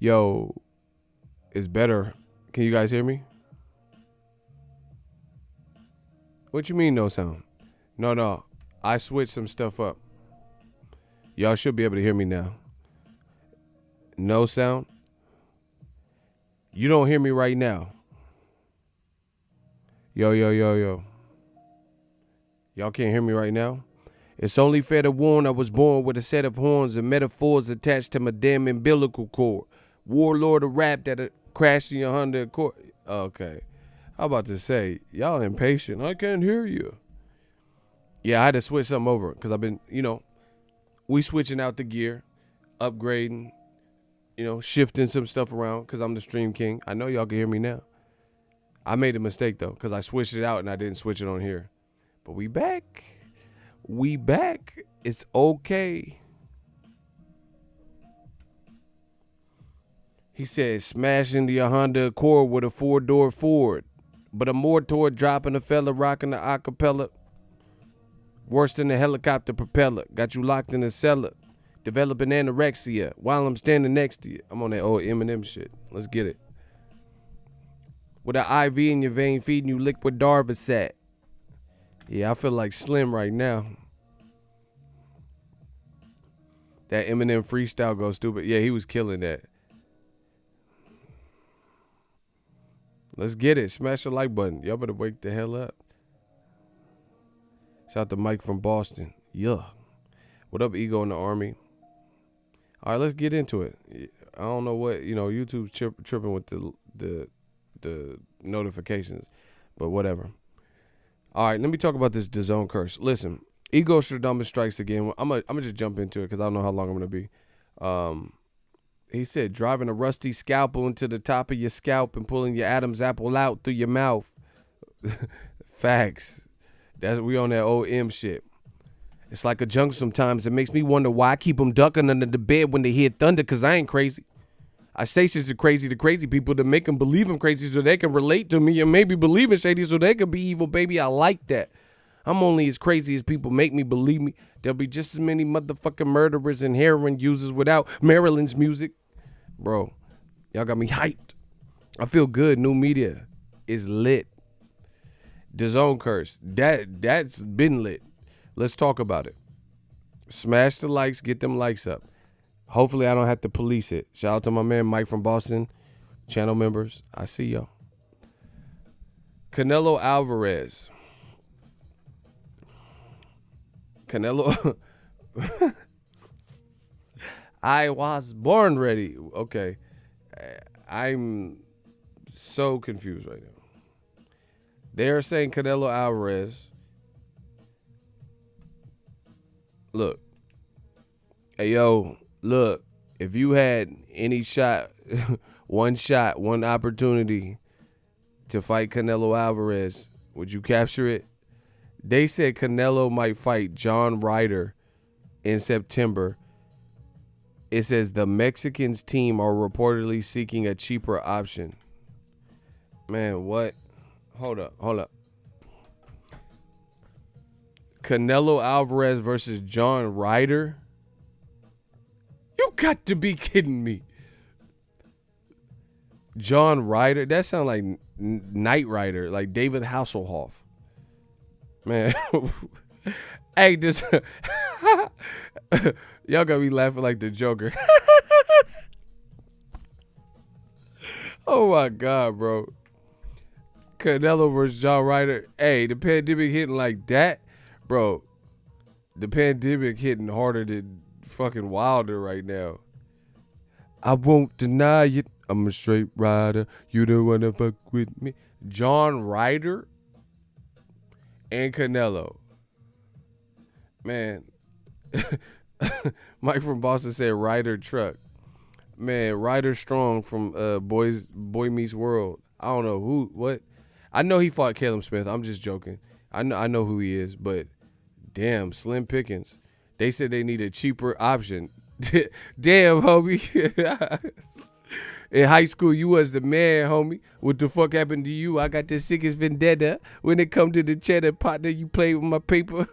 Yo, it's better. Can you guys hear me? What you mean no sound? No. I switched some stuff up. Y'all should be able to hear me now. No sound? You don't hear me right now. Yo. Y'all can't hear me right now? It's only fair to warn I was born with a set of horns and metaphors attached to my damn umbilical cord. Warlord of rap that crashed in your Honda Accord. Okay. I'm about to say, y'all impatient. I can't hear you. Yeah, I had to switch something over because I've been, we switching out the gear, upgrading, shifting some stuff around because I'm the stream king. I know y'all can hear me now. I made a mistake, though, because I switched it out and I didn't switch it on here. But we back. We back. It's okay. He said, smash into your Honda Accord with a 4-door Ford. But I'm more toward dropping a fella rocking the acapella. Worse than a helicopter propeller. Got you locked in a cellar. Developing anorexia while I'm standing next to you. I'm on that old Eminem shit. Let's get it. With an IV in your vein feeding you liquid Darvocet. Yeah, I feel like Slim right now. That Eminem freestyle goes stupid. Yeah, he was killing that. Let's get it. Smash the like button. Y'all better wake the hell up. Shout out to Mike from Boston. Yeah. What up, Ego in the Army? All right, let's get into it. I don't know what, YouTube's tripping with the notifications, but whatever. All right, let me talk about this Dazn curse. Listen, Ego Stradamus strikes again. I'm gonna just jump into it because I don't know how long I'm gonna be. He said, driving a rusty scalpel into the top of your scalp and pulling your Adam's apple out through your mouth. Facts. We on that old M shit. It's like a jungle sometimes. It makes me wonder why I keep them ducking under the bed when they hear thunder, because I ain't crazy. I say shit to crazy people to make them believe I'm crazy so they can relate to me and maybe believe in shady so they can be evil, baby. I like that. I'm only as crazy as people make me believe me. There'll be just as many motherfucking murderers and heroin users without Maryland's music. Bro, y'all got me hyped. I feel good. New media is lit. Dazn curse. That's been lit. Let's talk about it. Smash the likes. Get them likes up. Hopefully I don't have to police it. Shout out to my man Mike from Boston. Channel members. I see y'all. Canelo Alvarez. Canelo. I was born ready. Okay. I'm so confused right now. They're saying Canelo Alvarez. Look. Hey, yo, look. If you had any one opportunity to fight Canelo Alvarez, would you capture it? They said Canelo might fight John Ryder in September. It says the Mexicans team are reportedly seeking a cheaper option. Man, what? Hold up. Canelo Alvarez versus John Ryder? You got to be kidding me. John Ryder? That sounds like Knight Rider, like David Hasselhoff. Man. Hey, this... Y'all got me laughing like the Joker. Oh, my God, bro. Canelo versus John Ryder. Hey, the pandemic hitting like that, bro. The pandemic hitting harder than fucking Wilder right now. I won't deny it. I'm a straight rider. You don't want to fuck with me. John Ryder and Canelo. Man. Mike from Boston said Ryder truck. Man, Ryder Strong from Boy Meets World. I don't know what. I know he fought Caleb Smith. I'm just joking. I know who he is, but damn, slim pickings. They said they need a cheaper option. Damn, homie. In high school, you was the man, homie. What the fuck happened to you? I got the sickest vendetta. When it come to the cheddar partner, you play with my paper.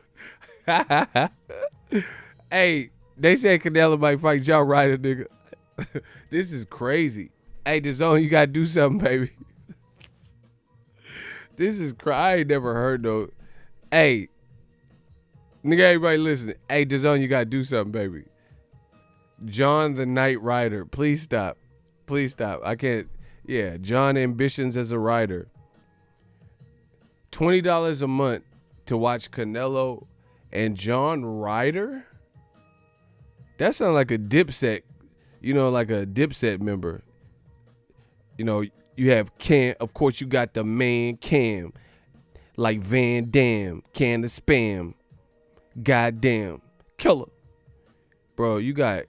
Hey, they said Canelo might fight John Ryder, nigga. This is crazy. Hey, Dazn, you gotta do something, baby. This is I ain't never heard though. Hey, nigga, everybody listen. Hey, Dazn, you gotta do something, baby. John the Knight Rider. Please stop. Please stop. I can't. Yeah, John Ambitions as a Rider. $20 a month to watch Canelo and John Ryder? That sounds like a Dipset, like a Dipset member. You have Cam, of course you got the man Cam, like Van Damme, can of spam, goddamn, killer. Bro, you got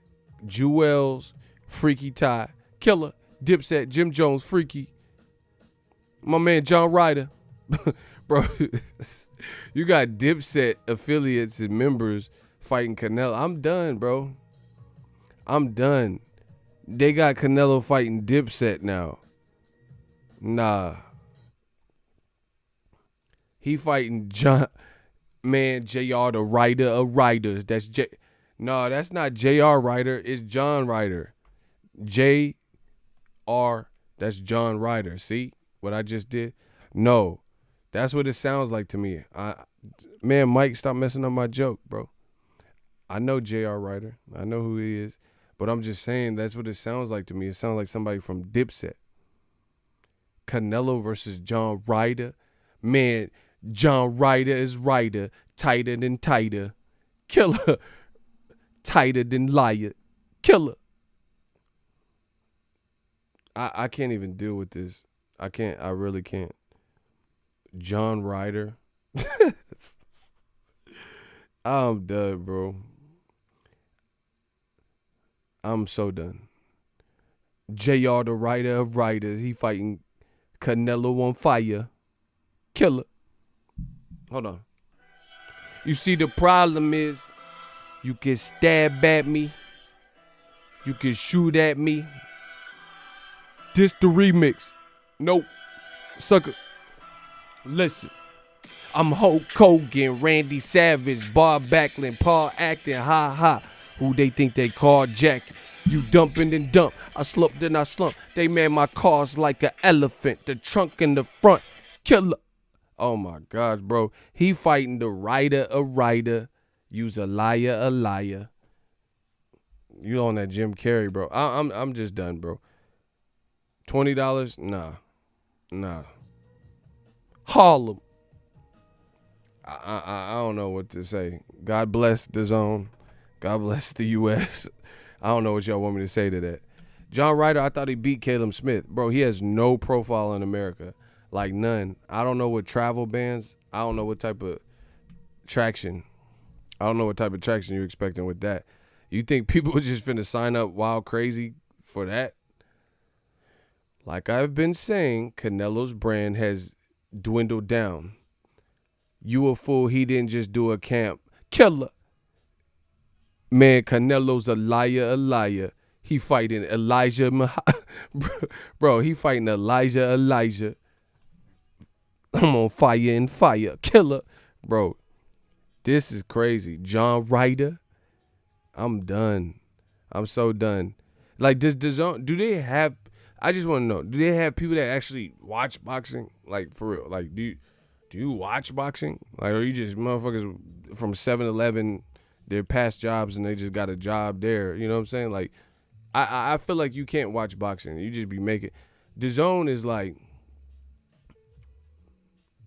Jewels, Freaky Ty, killer, Dipset, Jim Jones, Freaky. My man John Ryder. Bro, you got Dipset affiliates and members fighting Canelo. I'm done, bro. I'm done. They got Canelo fighting Dipset now. Nah. He fighting JR the Ryder of Riders. That's No, that's not JR Ryder. It's John Ryder. JR, that's John Ryder. See what I just did? No. That's what it sounds like to me. Man, Mike, stop messing up my joke, bro. I know J.R. Ryder. I know who he is. But I'm just saying that's what it sounds like to me. It sounds like somebody from Dipset. Canelo versus John Ryder. Man, John Ryder is Ryder. Tighter than tighter. Killer. Tighter than liar. Killer. I can't even deal with this. I can't. I really can't. John Ryder. I'm done, bro. I'm so done. JR the Ryder of Riders. He fighting Canelo on fire. Killer. Hold on. You see, the problem is you can stab at me. You can shoot at me. This the remix. Nope. Sucker. Listen. I'm Hulk Hogan, Randy Savage, Bob Backlund, Paul acting, ha ha. Who they think they call Jackie? You dumping and dump. I slumped and I slumped. They made my cars like an elephant. The trunk in the front. Killer. Oh my gosh, bro. He fighting the Ryder of Ryder. Use a liar, a liar. You on that Jim Carrey, bro. I'm just done, bro. $20? Nah. Harlem. I don't know what to say. God bless Dazn. God bless the U.S. I don't know what y'all want me to say to that. John Ryder, I thought he beat Caleb Smith. Bro, he has no profile in America. Like none. I don't know what travel bans. I don't know what type of traction. I don't know what type of traction you're expecting with that. You think people are just finna sign up wild crazy for that? Like I've been saying, Canelo's brand has dwindled down. You a fool, he didn't just do a camp. Killer. Man, Canelo's a liar. He fighting Elijah. Bro, he fighting Elijah. I'm on fire and fire. Killer. Bro, this is crazy. John Ryder. I'm done. I'm so done. Like, do they have, I just want to know, do they have people that actually watch boxing? Like, for real. Like, do you watch boxing? Like, are you just motherfuckers from 7-Eleven, their past jobs, and they just got a job there? You know what I'm saying? Like, I feel like you can't watch boxing. You just be making. Dazn is like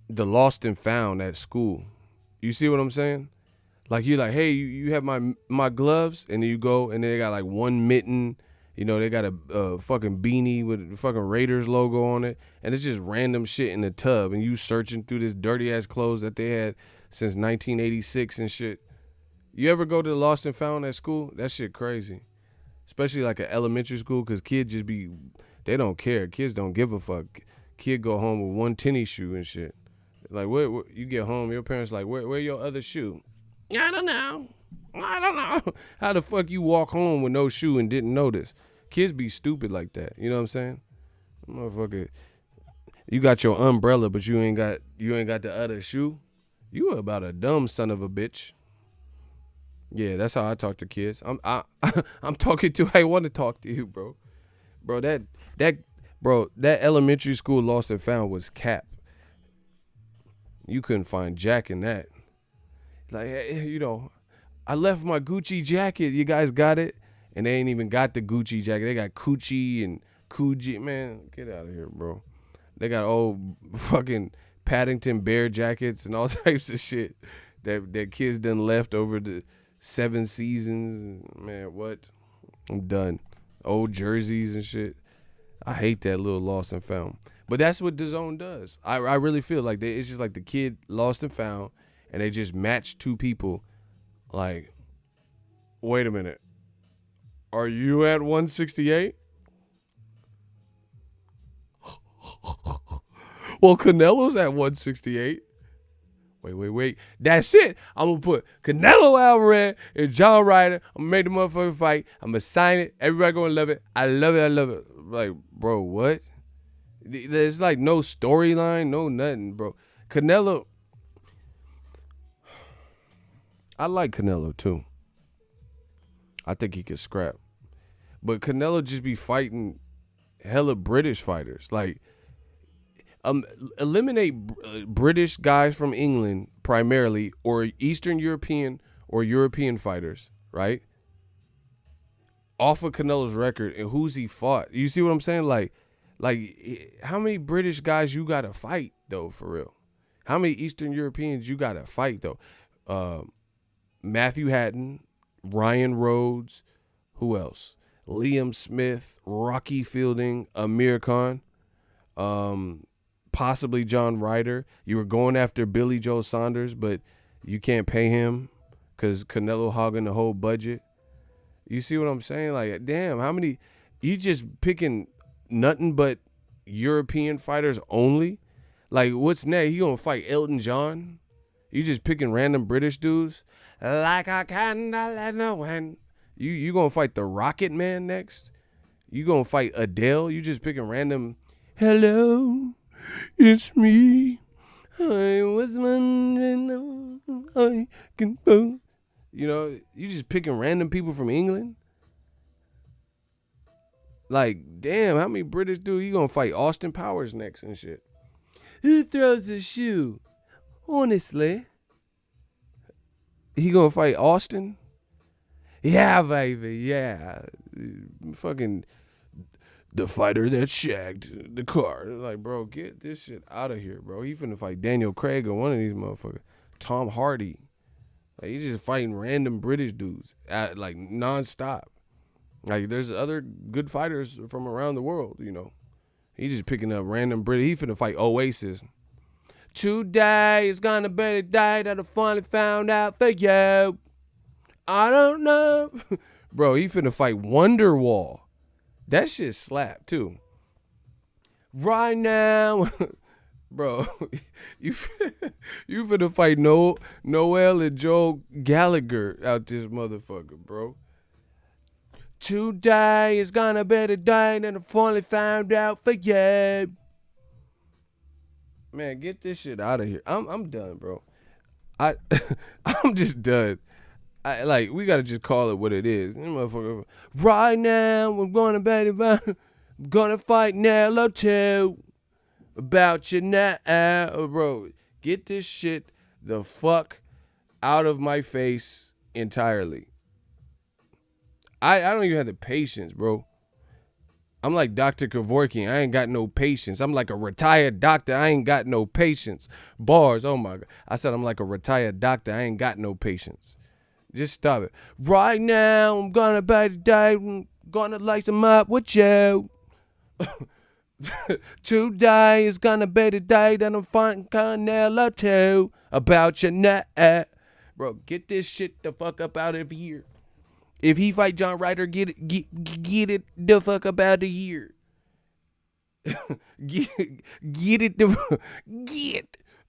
the lost and found at school. You see what I'm saying? Like, you're like, hey, you have my gloves, and then you go, and then they got like one mitten. You know, they got a fucking beanie with the fucking Raiders logo on it, and it's just random shit in the tub, and you searching through this dirty ass clothes that they had since 1986 and shit. You ever go to the lost and found at school? That shit crazy. Especially like an elementary school, because kids just be, they don't care. Kids don't give a fuck. Kid go home with one tennis shoe and shit. Like, where you get home, your parents like, where your other shoe? I don't know. How the fuck you walk home with no shoe and didn't notice? Kids be stupid like that. You know what I'm saying? Motherfucker, you got your umbrella, but you ain't got the other shoe. You about a dumb son of a bitch. Yeah, that's how I talk to kids. I'm talking to how I want to talk to you, bro. Bro, that elementary school lost and found was cap. You couldn't find Jack in that. Like, hey, I left my Gucci jacket. You guys got it? And they ain't even got the Gucci jacket. They got Coochie and Coogee. Man, get out of here, bro. They got old fucking Paddington Bear jackets and all types of shit that kids done left over the 7 seasons. Man, what? I'm done. Old jerseys and shit. I hate that little lost and found. But that's what Dazn does. I really feel like it's just like the kid lost and found, and they just match 2 people. Like, wait a minute. Are you at 168? Well, Canelo's at 168. Wait. That's it. I'm going to put Canelo Alvarez and John Ryder. I'm going to make the motherfucking fight. I'm going to sign it. Everybody going to love it. I love it. Like, bro, what? There's like no storyline, no nothing, bro. Canelo. I like Canelo too. I think he could scrap. But Canelo just be fighting hella British fighters. Like, eliminate British guys from England primarily, or Eastern European or European fighters, right? Off of Canelo's record, and who's he fought. You see what I'm saying? Like how many British guys you gotta fight though, for real? How many Eastern Europeans you gotta fight though? Matthew Hatton, Ryan Rhodes, who else? Liam Smith, Rocky Fielding, Amir Khan, possibly John Ryder. You were going after Billy Joe Saunders, but you can't pay him because Canelo hogging the whole budget. You see what I'm saying? Like, damn, how many? You just picking nothing but European fighters only? Like, what's next? You gonna fight Elton John? You just picking random British dudes? Like I can't know when. You gonna fight the Rocket Man next? You gonna fight Adele? You just picking random. Hello, it's me. I was wondering if I can go. You just picking random people from England? Like, damn, how many British dudes? You gonna fight Austin Powers next and shit? Who throws a shoe? Honestly. He gonna fight Austin? Yeah, baby, yeah. Fucking the fighter that shagged the car. Like, bro, get this shit out of here, bro. He finna fight Daniel Craig or one of these motherfuckers. Tom Hardy. Like, he's just fighting random British dudes like nonstop. Like, there's other good fighters from around the world, He's just picking up random British. He finna fight Oasis. Today is gonna be the day that I finally found out for you. I don't know. Bro, he finna fight Wonderwall. That shit slap too. Right now. Bro, you finna fight Noel and Joel Gallagher out this motherfucker, bro. Today is gonna be the day that I finally found out for you. Man, get this shit out of here. I'm done, bro. I'm just done. We gotta just call it what it is. Right now, we're gonna fight Nello too. About you now, bro. Get this shit the fuck out of my face entirely. I don't even have the patience, bro. I'm like Dr. Kevorkian. I ain't got no patience. I'm like a retired doctor. I ain't got no patience. Bars. Oh my God. I said I'm like a retired doctor. I ain't got no patience. Just stop it. Right now, I'm gonna buy the day. I'm gonna light them up with you. Today is gonna be the day that I'm fighting Canelo too. About your nut. Bro, get this shit the fuck up out of here. If he fight John Ryder, get it the fuck up out of here. get it the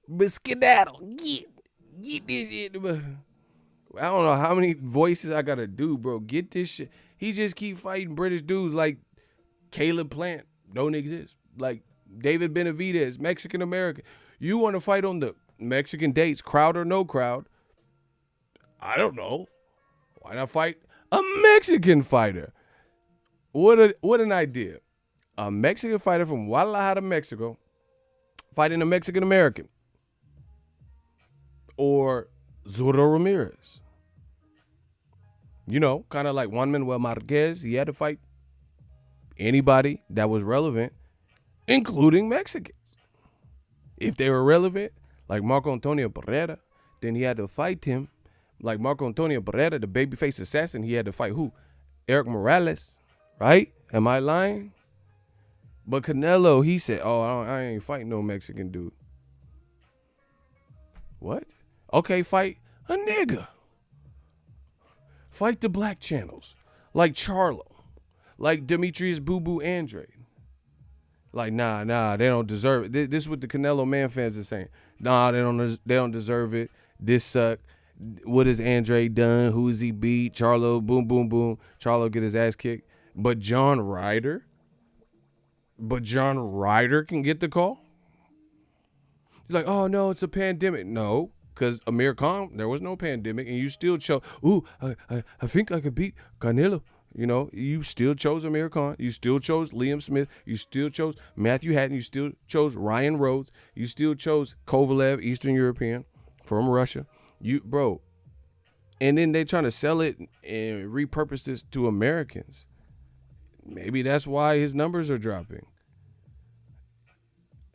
but skedaddle. Get this shit. I don't know how many voices I gotta do, bro. Get this shit. He just keep fighting British dudes like Caleb Plant. Don't exist. Like David Benavidez, Mexican American. You want to fight on the Mexican dates, crowd or no crowd? I don't know. Why not fight a Mexican fighter? What an idea. A Mexican fighter from Guadalajara, Mexico, fighting a Mexican American. Or Zurdo Ramirez. You know, kind of like Juan Manuel Marquez. He had to fight anybody that was relevant, including Mexicans. If they were relevant, like Marco Antonio Barrera, then he had to fight him. Like Marco Antonio Barrera, the babyface assassin, he had to fight who? Eric Morales, right? Am I lying? But Canelo, he said, oh, I ain't fighting no Mexican dude. What? Okay, fight a nigga. Fight the black channels. Like Charlo. Like Demetrius Boo Boo Andrade. Like, nah, they don't deserve it. This is what the Canelo man fans are saying. Nah, they don't deserve it. This suck. What has Andrade done? Who has he beat? Charlo, boom, boom, boom. Charlo get his ass kicked. But John Ryder can get the call? He's like, oh, no, it's a pandemic. No, because Amir Khan, there was no pandemic, and you still chose, I think I could beat Canelo. You know, you still chose Amir Khan. You still chose Liam Smith. You still chose Matthew Hatton. You still chose Ryan Rhodes. You still chose Kovalev, Eastern European, from Russia. Bro. And then they trying to sell it and repurpose this to Americans. Maybe that's why his numbers are dropping.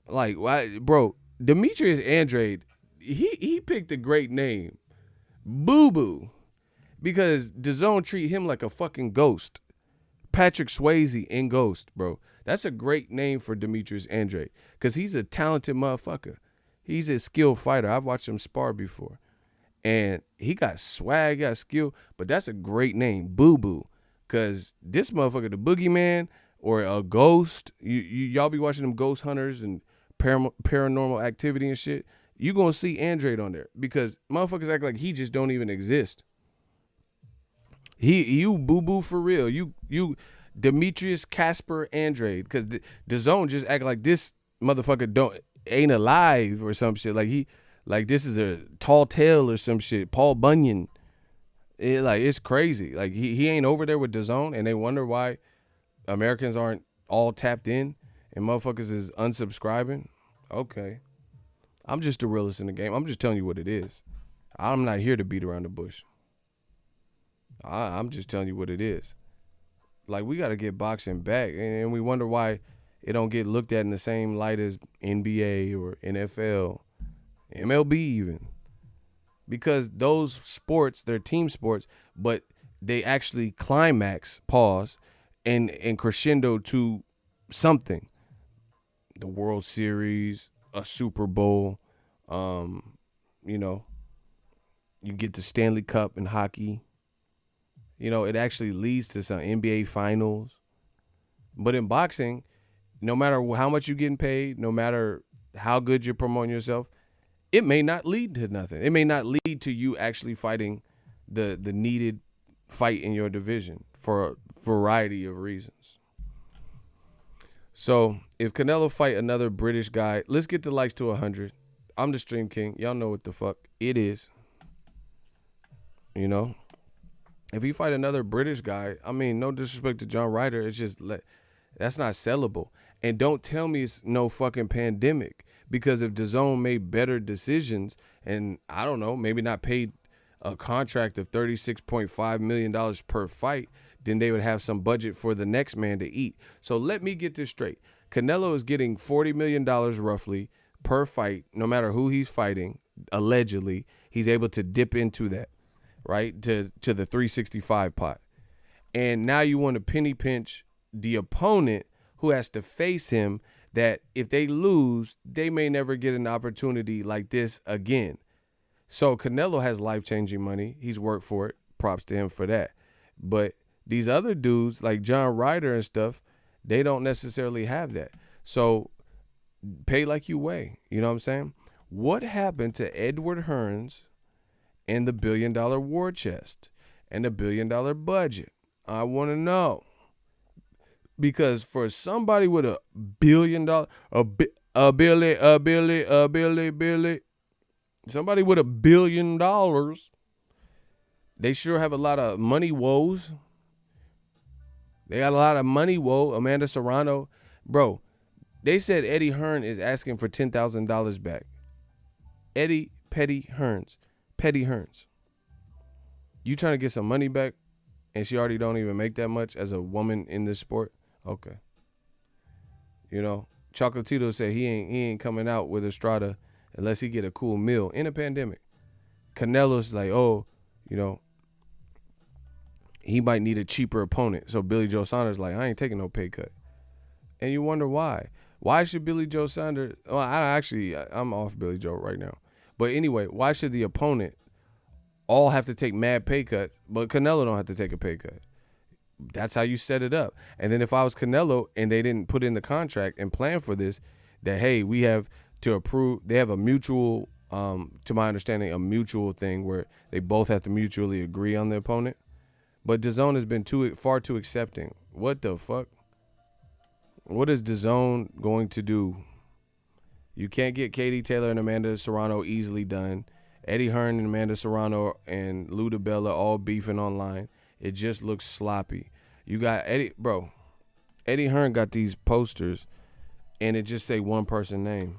Like, why, bro, Demetrius Andrade, he picked a great name. Boo Boo. Because Dazn treat him like a fucking ghost. Patrick Swayze in Ghost, bro. That's a great name for Demetrius Andrade. Because he's a talented motherfucker. He's a skilled fighter. I've watched him spar before. And he got swag, got skill. But that's a great name, Boo Boo. Because this motherfucker, the boogeyman or a ghost, y'all be watching them ghost hunters and paranormal activity and shit. You going to see Andrade on there. Because motherfuckers act like he just don't even exist. You boo-boo for real. You Demetrius Casper Andrade. Because the zone just act like this motherfucker ain't alive or some shit. Like this is a tall tale or some shit. Paul Bunyan. It's crazy. Like he ain't over there with DAZN, and they wonder why Americans aren't all tapped in and motherfuckers is unsubscribing. Okay. I'm just the realest in the game. I'm just telling you what it is. I'm not here to beat around the bush. I'm just telling you what it is. Like, we got to get boxing back, and we wonder why it don't get looked at in the same light as NBA or NFL, MLB even. Because those sports, they're team sports, but they actually climax, and crescendo to something. The World Series, a Super Bowl, you get the Stanley Cup in hockey. It actually leads to some NBA finals. But in boxing, no matter how much you're getting paid, no matter how good you're promoting yourself, it may not lead to nothing. It may not lead to you actually fighting the needed fight in your division for a variety of reasons. So if Canelo fight another British guy, let's get the likes to 100. I'm the Stream King. Y'all know what the fuck it is. If he fight another British guy, I mean, no disrespect to John Ryder, it's just that's not sellable. And don't tell me it's no fucking pandemic, because if DAZN made better decisions and, I don't know, maybe not paid a contract of $36.5 million per fight, then they would have some budget for the next man to eat. So let me get this straight. Canelo is getting $40 million roughly per fight, no matter who he's fighting, allegedly. He's able to dip into that. Right, to the 365 pot. And now you want to penny pinch the opponent who has to face him, that if they lose, they may never get an opportunity like this again. So Canelo has life-changing money. He's worked for it. Props to him for that. But these other dudes like John Ryder and stuff, they don't necessarily have that. So pay like you weigh. You know what I'm saying? What happened to Edward Hearns and the $1 billion war chest and the $1 billion budget? I want to know. Because for somebody with $1 billion, somebody with $1 billion, They sure have a lot of money woes. They got a lot of money woe. Amanda Serrano. Bro, they said Eddie Hearn is asking for $10,000 back. Eddie Petty Hearns. Petty Hearns. You trying to get some money back and she already don't even make that much as a woman in this sport? Okay. You know, Chocolatito said he ain't coming out with Estrada unless he get a cool meal in a pandemic. Canelo's like, oh, you know, he might need a cheaper opponent. So Billy Joe Saunders like, I ain't taking no pay cut. And you wonder why. Why should Billy Joe Saunders, well, I'm off Billy Joe right now. But anyway, why should the opponent all have to take mad pay cuts, but Canelo don't have to take a pay cut? That's how you set it up. And then if I was Canelo and they didn't put in the contract and plan for this, that, hey, we have to approve, they have a mutual, to my understanding, a mutual thing where they both have to mutually agree on the opponent. But DAZN has been far too accepting. What the fuck? What is DAZN going to do? You can't get Katie Taylor and Amanda Serrano easily done. Eddie Hearn and Amanda Serrano and Lou DiBella all beefing online. It just looks sloppy. You got Eddie Hearn got these posters and it just say one person name.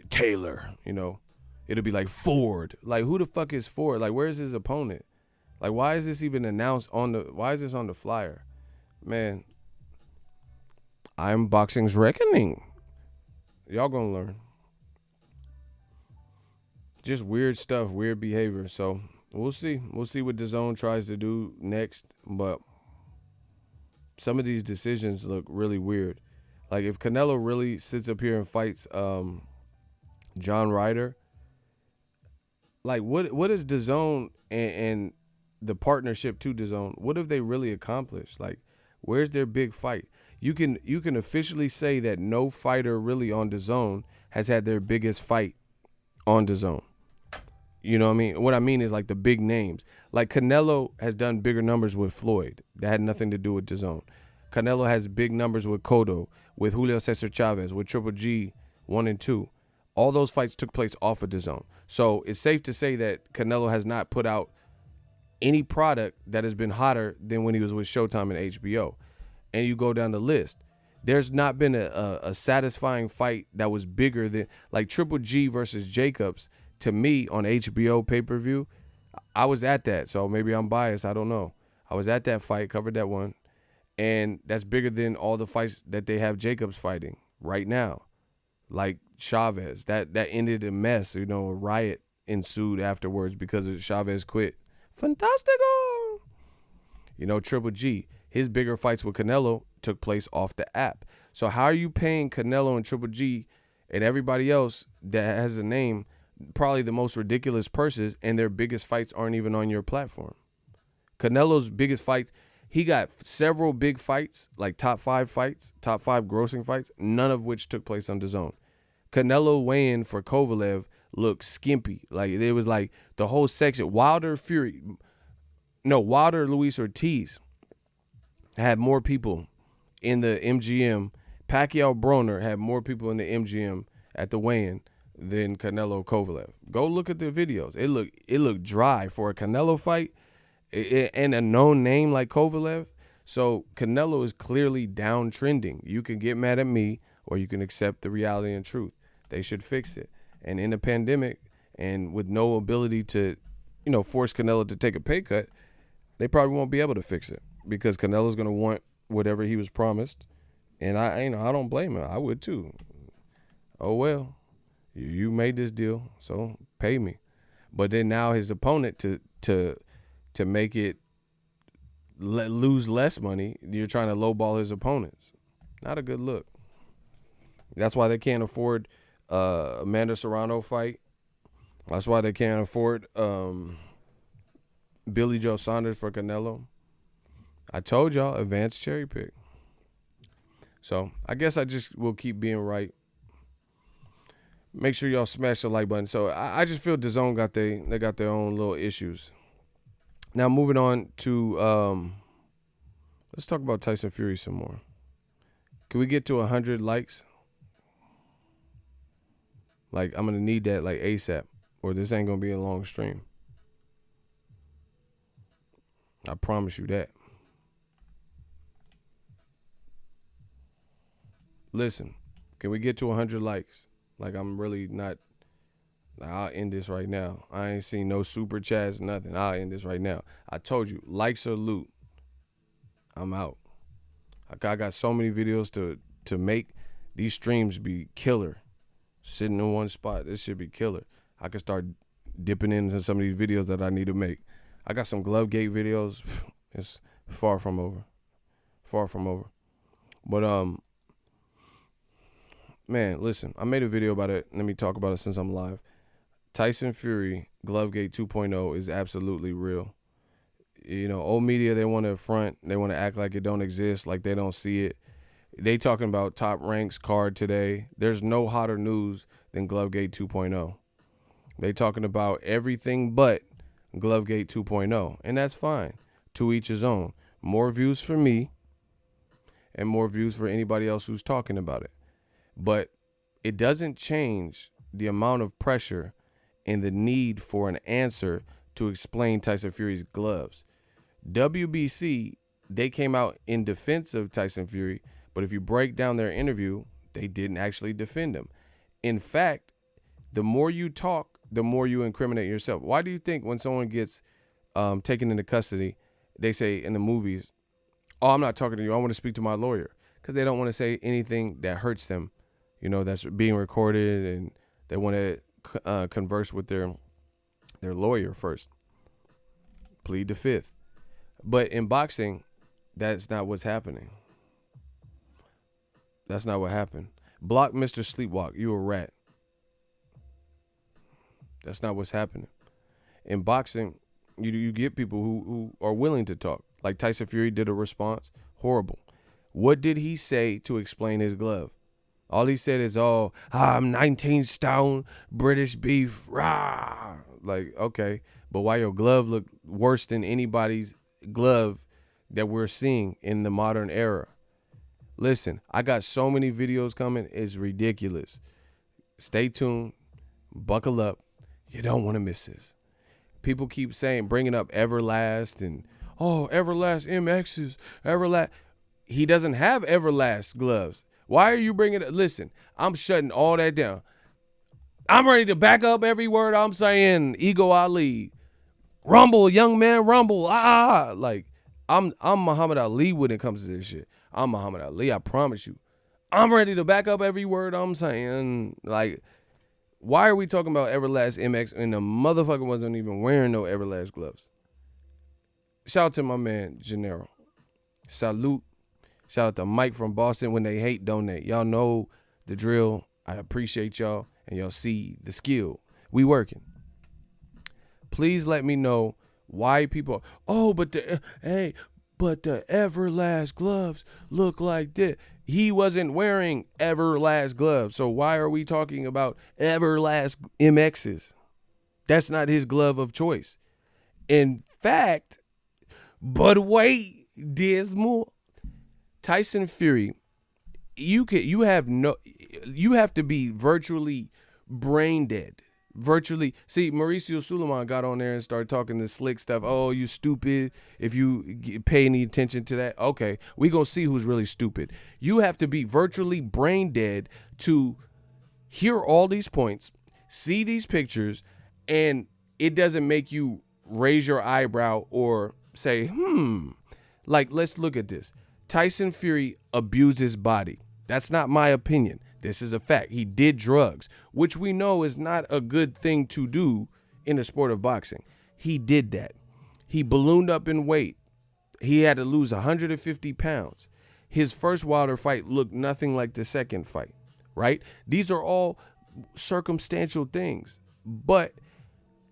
Taylor, you know. It'll be like Ford. Like, who the fuck is Ford? Like, where's his opponent? Like, why is this even announced why is this on the flyer? Man, I'm boxing's reckoning. Y'all gonna learn. Just weird stuff, weird behavior. So we'll see. We'll see what DAZN tries to do next. But some of these decisions look really weird. Like, if Canelo really sits up here and fights John Ryder, like, what is DAZN and the partnership to DAZN, what have they really accomplished? Like, where's their big fight? You can officially say that no fighter really on DAZN has had their biggest fight on DAZN. You know what I mean? What I mean is, like, the big names. Like, Canelo has done bigger numbers with Floyd. That had nothing to do with DAZN. Canelo has big numbers with Cotto, with Julio Cesar Chavez, with Triple G 1 and 2. All those fights took place off of DAZN. So it's safe to say that Canelo has not put out any product that has been hotter than when he was with Showtime and HBO. And you go down the list, there's not been a satisfying fight that was bigger than, like, Triple G versus Jacobs. To me, on HBO pay-per-view, I was at that, so maybe I'm biased, I don't know. I was at that fight, covered that one, and that's bigger than all the fights that they have Jacobs fighting right now. Like Chavez, that ended a mess, you know, a riot ensued afterwards because of Chavez quit. Fantastico! You know, Triple G, his bigger fights with Canelo took place off the app. So how are you paying Canelo and Triple G and everybody else that has a name probably the most ridiculous purses, and their biggest fights aren't even on your platform? Canelo's biggest fights, he got several big fights, like top 5 fights, top 5 grossing fights, none of which took place on DAZN. Canelo weigh-in for Kovalev looked skimpy. Like, it was like the whole section. Wilder Luis Ortiz had more people in the MGM. Pacquiao Broner had more people in the MGM at the weigh-in than Canelo Kovalev. Go look at the videos. It looked dry for a Canelo fight and a known name like Kovalev. So Canelo is clearly downtrending. You can get mad at me or you can accept the reality and truth. They should fix it. And in a pandemic and with no ability to, you know, force Canelo to take a pay cut, they probably won't be able to fix it because Canelo's going to want whatever he was promised. And I don't blame him. I would too. Oh, well, you made this deal, so pay me. But then now his opponent to make it lose less money, you're trying to lowball his opponents. Not a good look. That's why they can't afford Amanda Serrano fight. That's why they can't afford Billy Joe Saunders for Canelo. I told y'all, advanced cherry pick. So I guess I just will keep being right. Make sure y'all smash the like button. So I just feel DAZN got their own little issues. Now moving on to let's talk about Tyson Fury some more. Can we get to 100 likes? Like, I'm gonna need that like ASAP, or this ain't gonna be a long stream. I promise you that. Listen, can we get to 100 likes? Like, I'm really not. I'll end this right now. I ain't seen no super chats, nothing. I'll end this right now. I told you, likes or loot. I'm out. I got so many videos to make these streams be killer. Sitting in one spot, this should be killer. I can start dipping into some of these videos that I need to make. I got some Glovegate videos. It's far from over. Far from over. But man, listen, I made a video about it. Let me talk about it since I'm live. Tyson Fury, Glovegate 2.0 is absolutely real. You know, old media, they want to front. They want to act like it don't exist, like they don't see it. They talking about Top Ranks card today. There's no hotter news than Glovegate 2.0. They talking about everything but Glovegate 2.0, and that's fine. To each his own. More views for me and more views for anybody else who's talking about it. But it doesn't change the amount of pressure and the need for an answer to explain Tyson Fury's gloves. WBC, they came out in defense of Tyson Fury, but if you break down their interview, they didn't actually defend him. In fact, the more you talk, the more you incriminate yourself. Why do you think when someone gets taken into custody, they say in the movies, oh, I'm not talking to you, I want to speak to my lawyer? Because they don't want to say anything that hurts them, you know, that's being recorded, and they want to converse with their lawyer first. Plead the fifth. But in boxing, that's not what's happening. That's not what happened. Block Mr. Sleepwalk, you a rat. That's not what's happening. In boxing, you get people who are willing to talk. Like Tyson Fury did a response. Horrible. What did he say to explain his glove? All he said is, oh, I'm 19 stone, British beef, rah. Like, okay. But why your glove look worse than anybody's glove that we're seeing in the modern era? Listen, I got so many videos coming. It's ridiculous. Stay tuned. Buckle up. You don't want to miss this. People keep saying, bringing up Everlast and, oh, Everlast MXs, Everlast. He doesn't have Everlast gloves. Why are you bringing it? Listen, I'm shutting all that down. I'm ready to back up every word I'm saying. Ego Ali. Rumble, young man, rumble. Like, I'm Muhammad Ali when it comes to this shit. I'm Muhammad Ali, I promise you. I'm ready to back up every word I'm saying. Like, why are we talking about Everlast MX and the motherfucker wasn't even wearing no Everlast gloves? Shout out to my man, Gennaro. Salute. Shout out to Mike from Boston. When they hate, donate. Y'all know the drill. I appreciate y'all, and y'all see the skill. We working. Please let me know why people, oh, but the Everlast gloves look like this. He wasn't wearing Everlast gloves, so why are we talking about Everlast MXs? That's not his glove of choice. In fact, but wait, there's more. Tyson Fury, you have to be virtually brain dead. Virtually, see, Mauricio Suleiman got on there and started talking this slick stuff. Oh, you stupid. If you pay any attention to that, okay, we gonna see who's really stupid. You have to be virtually brain dead to hear all these points, see these pictures, and it doesn't make you raise your eyebrow or say, like, let's look at this. Tyson Fury abused his body. That's not my opinion. This is a fact. He did drugs, which we know is not a good thing to do in the sport of boxing. He did that. He ballooned up in weight. He had to lose 150 pounds. His first Wilder fight looked nothing like the second fight, right? These are all circumstantial things. But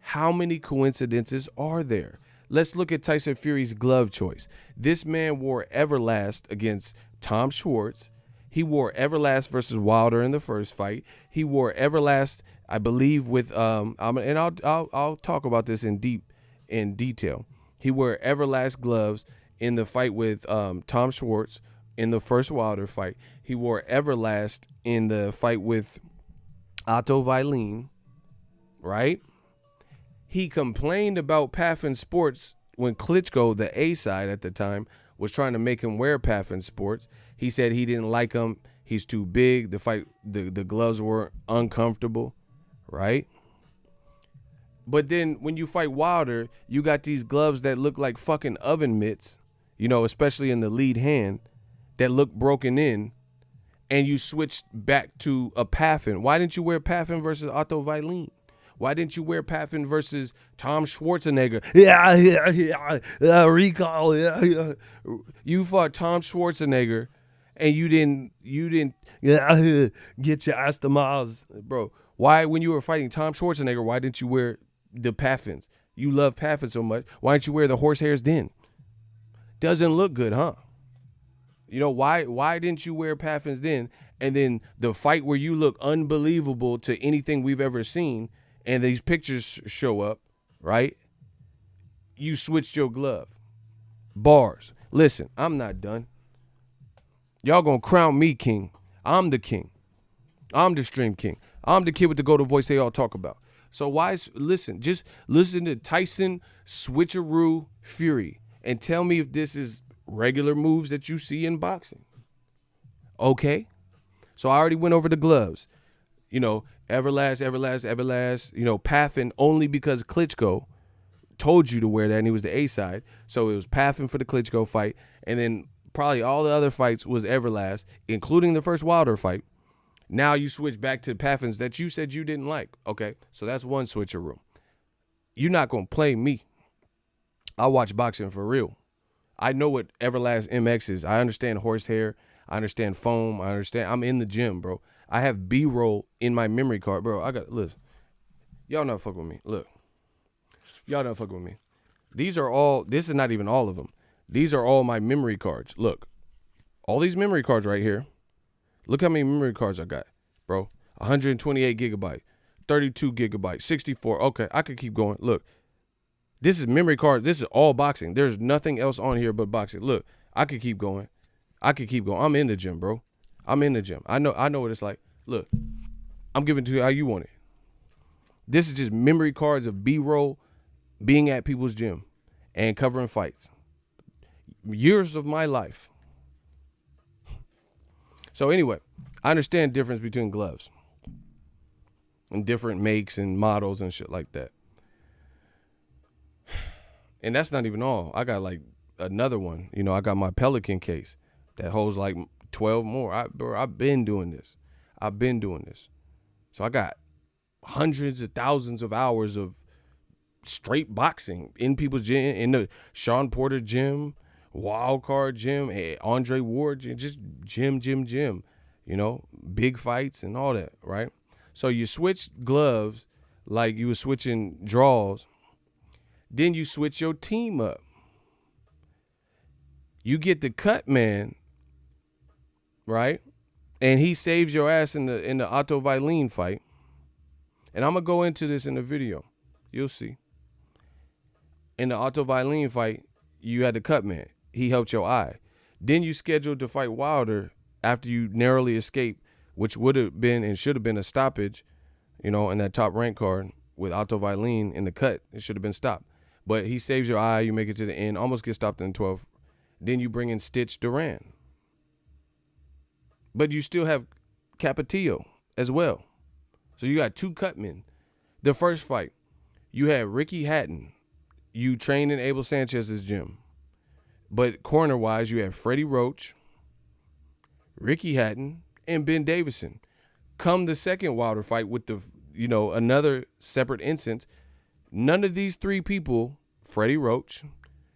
how many coincidences are there? Let's look at Tyson Fury's glove choice. This man wore Everlast against Tom Schwartz. He wore Everlast versus Wilder in the first fight. He wore Everlast, I believe, with and I'll talk about this in detail. He wore Everlast gloves in the fight with Tom Schwartz in the first Wilder fight. He wore Everlast in the fight with Otto Wallin, right? He complained about Paffin Sports when Klitschko, the A side at the time, was trying to make him wear Paffin Sports, he said he didn't like him. He's too big. The gloves were uncomfortable, right? But then when you fight Wilder, you got these gloves that look like fucking oven mitts, especially in the lead hand, that look broken in, and you switched back to a Paffin. Why didn't you wear Paffin versus Otto Wallin? Why didn't you wear Paffin versus Tom Schwarzenegger? Recall. You fought Tom Schwarzenegger, and you didn't get your Astomaz, bro. Why, when you were fighting Tom Schwarzenegger, why didn't you wear the Paffins? You love Paffin so much. Why didn't you wear the horsehairs then? Doesn't look good, huh? Why didn't you wear Paffins then? And then the fight where you look unbelievable to anything we've ever seen, and these pictures show up, right? You switched your glove. Bars. Listen, I'm not done. Y'all gonna crown me king. I'm the king. I'm the stream king. I'm the kid with the golden voice they all talk about. So just listen to Tyson Switcheroo Fury and tell me if this is regular moves that you see in boxing. Okay? So I already went over the gloves. Everlast, Paffin only because Klitschko told you to wear that and he was the A side. So it was Paffin for the Klitschko fight, and then probably all the other fights was Everlast, including the first Wilder fight. Now you switch back to Paffins that you said you didn't like. Okay, so that's one switcheroo. You're not going to play me. I watch boxing for real. I know what Everlast MX is. I understand horsehair. I understand foam. I'm in the gym, bro. I have B-roll in my memory card, bro. Listen. Y'all not fucking with me. Look. Y'all not fucking with me. This is not even all of them. These are all my memory cards. Look. All these memory cards right here. Look how many memory cards I got, bro. 128 gigabyte, 32 gigabyte, 64. Okay, I could keep going. Look, this is memory cards. This is all boxing. There's nothing else on here but boxing. Look, I could keep going. I'm in the gym, bro. I'm in the gym. I know what it's like. Look, I'm giving it to you how you want it. This is just memory cards of B-roll, being at people's gym and covering fights. Years of my life. So anyway, I understand the difference between gloves and different makes and models and shit like that. And that's not even all. I got like another one. I got my Pelican case that holds like 12 more. I've been doing this. So I got hundreds of thousands of hours of straight boxing in people's gym, in the Sean Porter gym, Wild Card gym, Andre Ward gym, just gym, big fights and all that, right? So you switch gloves like you were switching draws. Then you switch your team up. You get the cut man, right? And he saves your ass in the Otto Wallin fight. And I'm going to go into this in the video. You'll see. In the Otto Wallin fight, you had the cut man. He helped your eye. Then you scheduled to fight Wilder after you narrowly escaped, which would have been and should have been a stoppage, in that top rank card with Otto Wallin in the cut. It should have been stopped. But he saves your eye. You make it to the end, almost get stopped in 12th. Then you bring in Stitch Duran. But you still have Capetillo as well. So you got two cutmen. The first fight, you had Ricky Hatton. You trained in Abel Sanchez's gym. But corner-wise, you have Freddie Roach, Ricky Hatton, and Ben Davison. Come the second Wilder fight with another separate instance, none of these three people, Freddie Roach,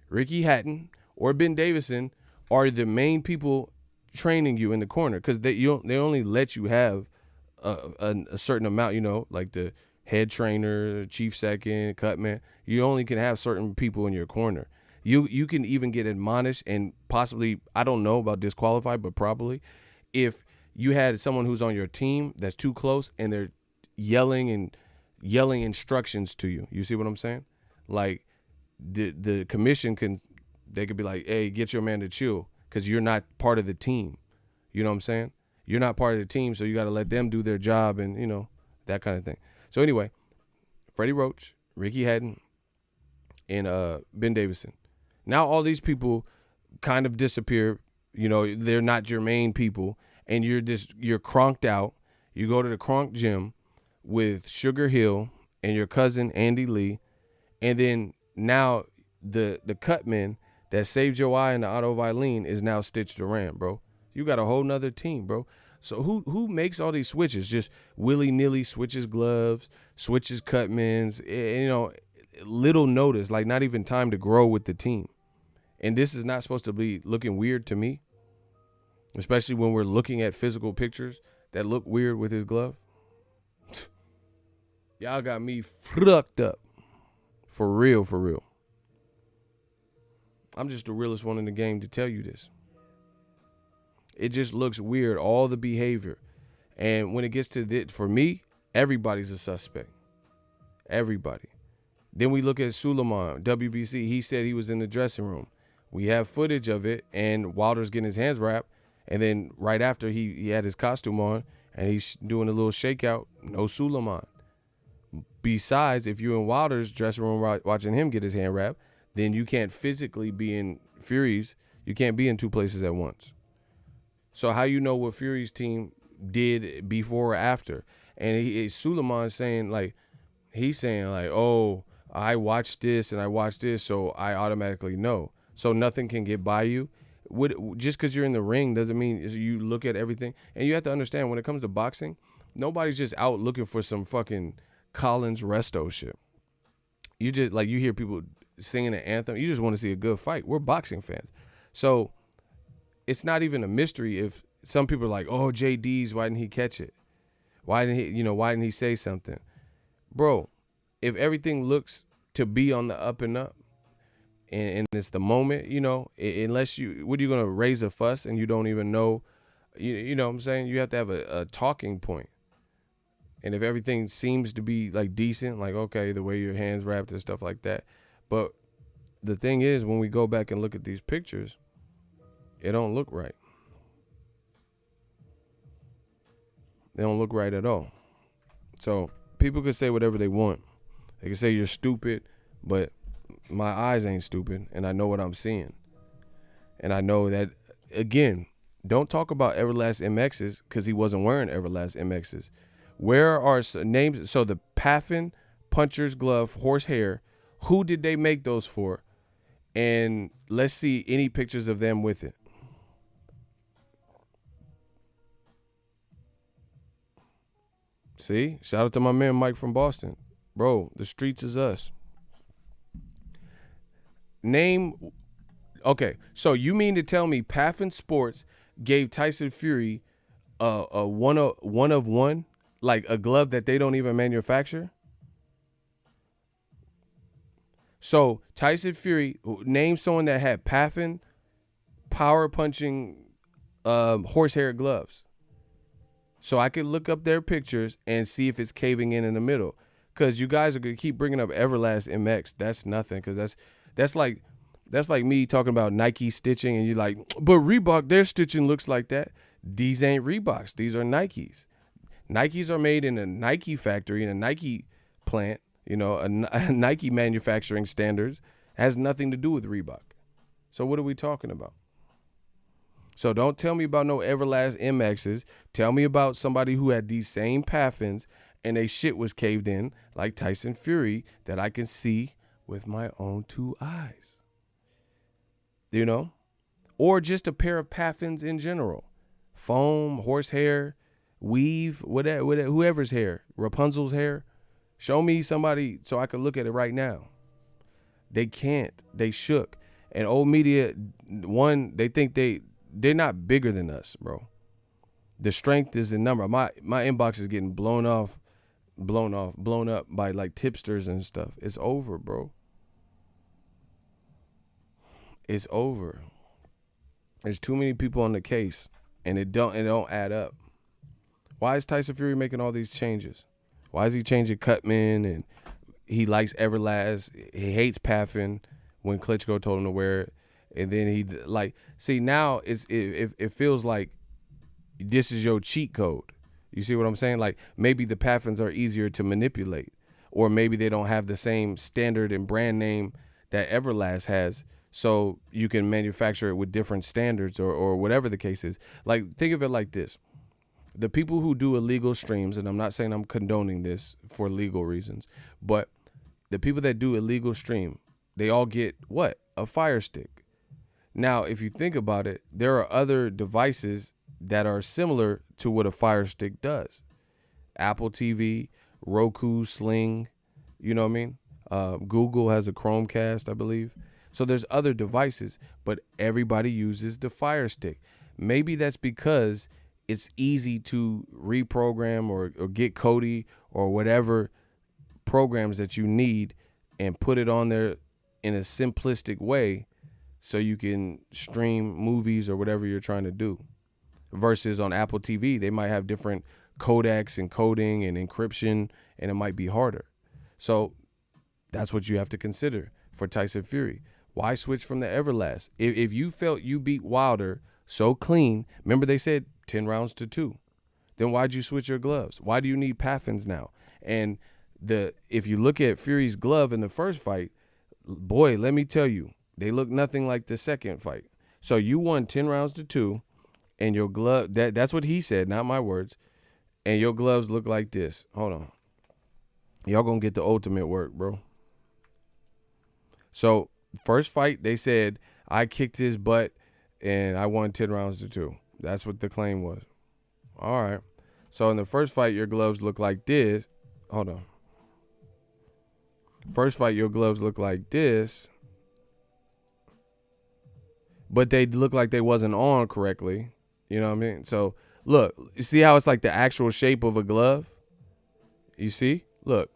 Ricky Hatton, or Ben Davison, are the main people training you in the corner, because they only let you have a certain amount, like the head trainer, chief second, cutman. You only can have certain people in your corner. You can even get admonished and possibly, I don't know about disqualified, but probably, if you had someone who's on your team that's too close and they're yelling instructions to you. You see what I'm saying? Like the commission could be like, hey, get your man to chill, because you're not part of the team. You know what I'm saying? You're not part of the team, so you got to let them do their job and, that kind of thing. So anyway, Freddie Roach, Ricky Hatton, and Ben Davison. Now all these people kind of disappear. You know, they're not your main people, and you're cronked out. You go to the Kronk gym with Sugar Hill and your cousin Andy Lee, and then now the cutman that saved your eye in the auto violin is now Stitch Duran, bro. You got a whole nother team, bro. So who makes all these switches? Just willy-nilly switches gloves, switches cutmans, you know, little notice, like not even time to grow with the team. And this is not supposed to be looking weird to me, especially when we're looking at physical pictures that look weird with his glove. Y'all got me fucked up. For real, for real. I'm just the realest one in the game to tell you this. It just looks weird, all the behavior. And when it gets to this, for me, everybody's a suspect. Everybody. Then we look at Suleiman, WBC. He said he was in the dressing room. We have footage of it, and Wilder's getting his hands wrapped. And then right after, he had his costume on, and he's doing a little shakeout. No Suleiman. Besides, if you're in Wilder's dressing room watching him get his hand wrapped, then you can't physically be in Fury's. You can't be in two places at once. So how you know what Fury's team did before or after? And Suleiman's saying like, oh, I watched this and I watched this, so I automatically know. So nothing can get by you. Just because you're in the ring doesn't mean you look at everything. And you have to understand, when it comes to boxing, nobody's just out looking for some fucking Collins Resto shit. You just, like, you hear people singing an anthem. You just want to see a good fight. We're boxing fans. So it's not even a mystery if some people are like, oh, JD's, why didn't he catch it? Why didn't he say something? Bro, if everything looks to be on the up and up, and it's the moment, unless what are you going to raise a fuss and you don't even know, you know what I'm saying? You have to have a talking point. And if everything seems to be like decent, like, okay, the way your hands wrapped and stuff like that. But the thing is, when we go back and look at these pictures, it don't look right. They don't look right at all. So people can say whatever they want. They can say you're stupid, but my eyes ain't stupid, and I know what I'm seeing. And I know that, again, don't talk about Everlast MXs because he wasn't wearing Everlast MXs. Where are names? So the Paffin puncher's glove, horsehair, who did they make those for? And let's see any pictures of them with it. See? Shout out to my man Mike from Boston. Bro, the streets is us. Name. Okay, so you mean to tell me Paffin Sports gave Tyson Fury a one of one, like a glove that they don't even manufacture? So Tyson Fury, name someone that had Paffin power punching horsehair gloves. So I could look up their pictures and see if it's caving in the middle. Because you guys are going to keep bringing up Everlast MX. That's nothing. Because that's like me talking about Nike stitching. And you're like, but Reebok, their stitching looks like that. These ain't Reeboks. These are Nikes. Nikes are made in a Nike factory, in a Nike plant. A Nike manufacturing standards. Has nothing to do with Reebok. So what are we talking about? So don't tell me about no Everlast MXs. Tell me about somebody who had these same Paffins and they shit was caved in like Tyson Fury that I can see with my own two eyes. Or just a pair of Paffins in general. Foam, horsehair, weave, whatever, whoever's hair, Rapunzel's hair. Show me somebody so I can look at it right now. They can't. They shook. And old media, they think they're not bigger than us, bro. The strength is in number. My inbox is getting blown up by like tipsters and stuff. It's over, bro. It's over. There's too many people on the case, and it don't add up. Why is Tyson Fury making all these changes? Why is he changing Cutman, and he likes Everlast? He hates Paffin when Klitschko told him to wear it. And then now it feels like this is your cheat code. You see what I'm saying? Like maybe the Paffins are easier to manipulate, or maybe they don't have the same standard and brand name that Everlast has, so you can manufacture it with different standards or whatever the case is. Like, think of it like this. The people who do illegal streams, and I'm not saying I'm condoning this for legal reasons, but the people that do illegal stream, they all get what? A Fire Stick. Now, if you think about it, there are other devices that are similar to what a Fire Stick does. Apple TV, Roku, Sling, you know what I mean? Google has a Chromecast, I believe. So there's other devices, but everybody uses the Fire Stick. Maybe that's because it's easy to reprogram or get Kodi or whatever programs that you need and put it on there in a simplistic way so you can stream movies or whatever you're trying to do. Versus on Apple TV, they might have different codecs and coding and encryption, and it might be harder. So that's what you have to consider for Tyson Fury. Why switch from the Everlast? If you felt you beat Wilder so clean, remember they said 10 rounds to 2. Then why'd you switch your gloves? Why do you need Paffins now? And if you look at Fury's glove in the first fight, boy, let me tell you, they look nothing like the second fight. So you won 10 rounds to 2, and your glove, that's what he said, not my words, and your gloves look like this. Hold on. Y'all gonna get the ultimate work, bro. So first fight, they said, I kicked his butt, and I won 10 rounds to 2. That's what the claim was. All right. So in the first fight, your gloves look like this. Hold on. First fight, your gloves look like this. But they look like they wasn't on correctly. You know what I mean? So look, you see how it's like the actual shape of a glove? You see? Look,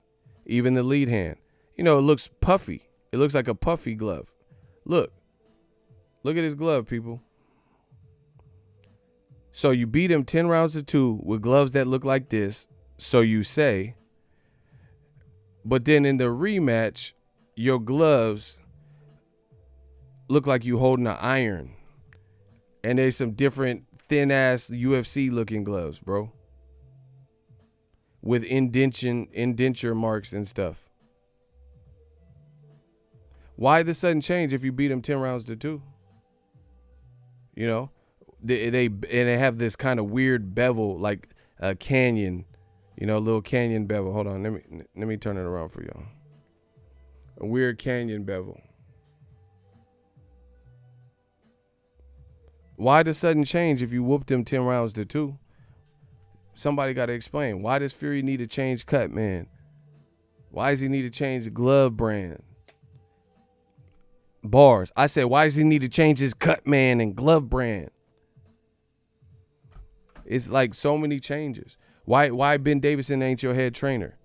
even the lead hand. You know, it looks puffy. It looks like a puffy glove. Look at his glove, people. So you beat him 10 rounds to 2 with gloves that look like this, so you say. But then in the rematch, your gloves look like you holding an iron. And there's some different thin-ass UFC-looking gloves, bro. With indenture marks and stuff. Why the sudden change if you beat him 10 rounds to 2? You know? They have this kind of weird bevel, like a canyon, you know, a little canyon bevel. Hold on, let me turn it around for y'all. A weird canyon bevel. Why the sudden change if you whooped him 10 rounds to 2? Somebody got to explain. Why does Fury need to change cut, man? Why does he need to change glove brand? Bars. I said, why does he need to change his cut, man, and glove brand? It's like so many changes. Why Ben Davison ain't your head trainer?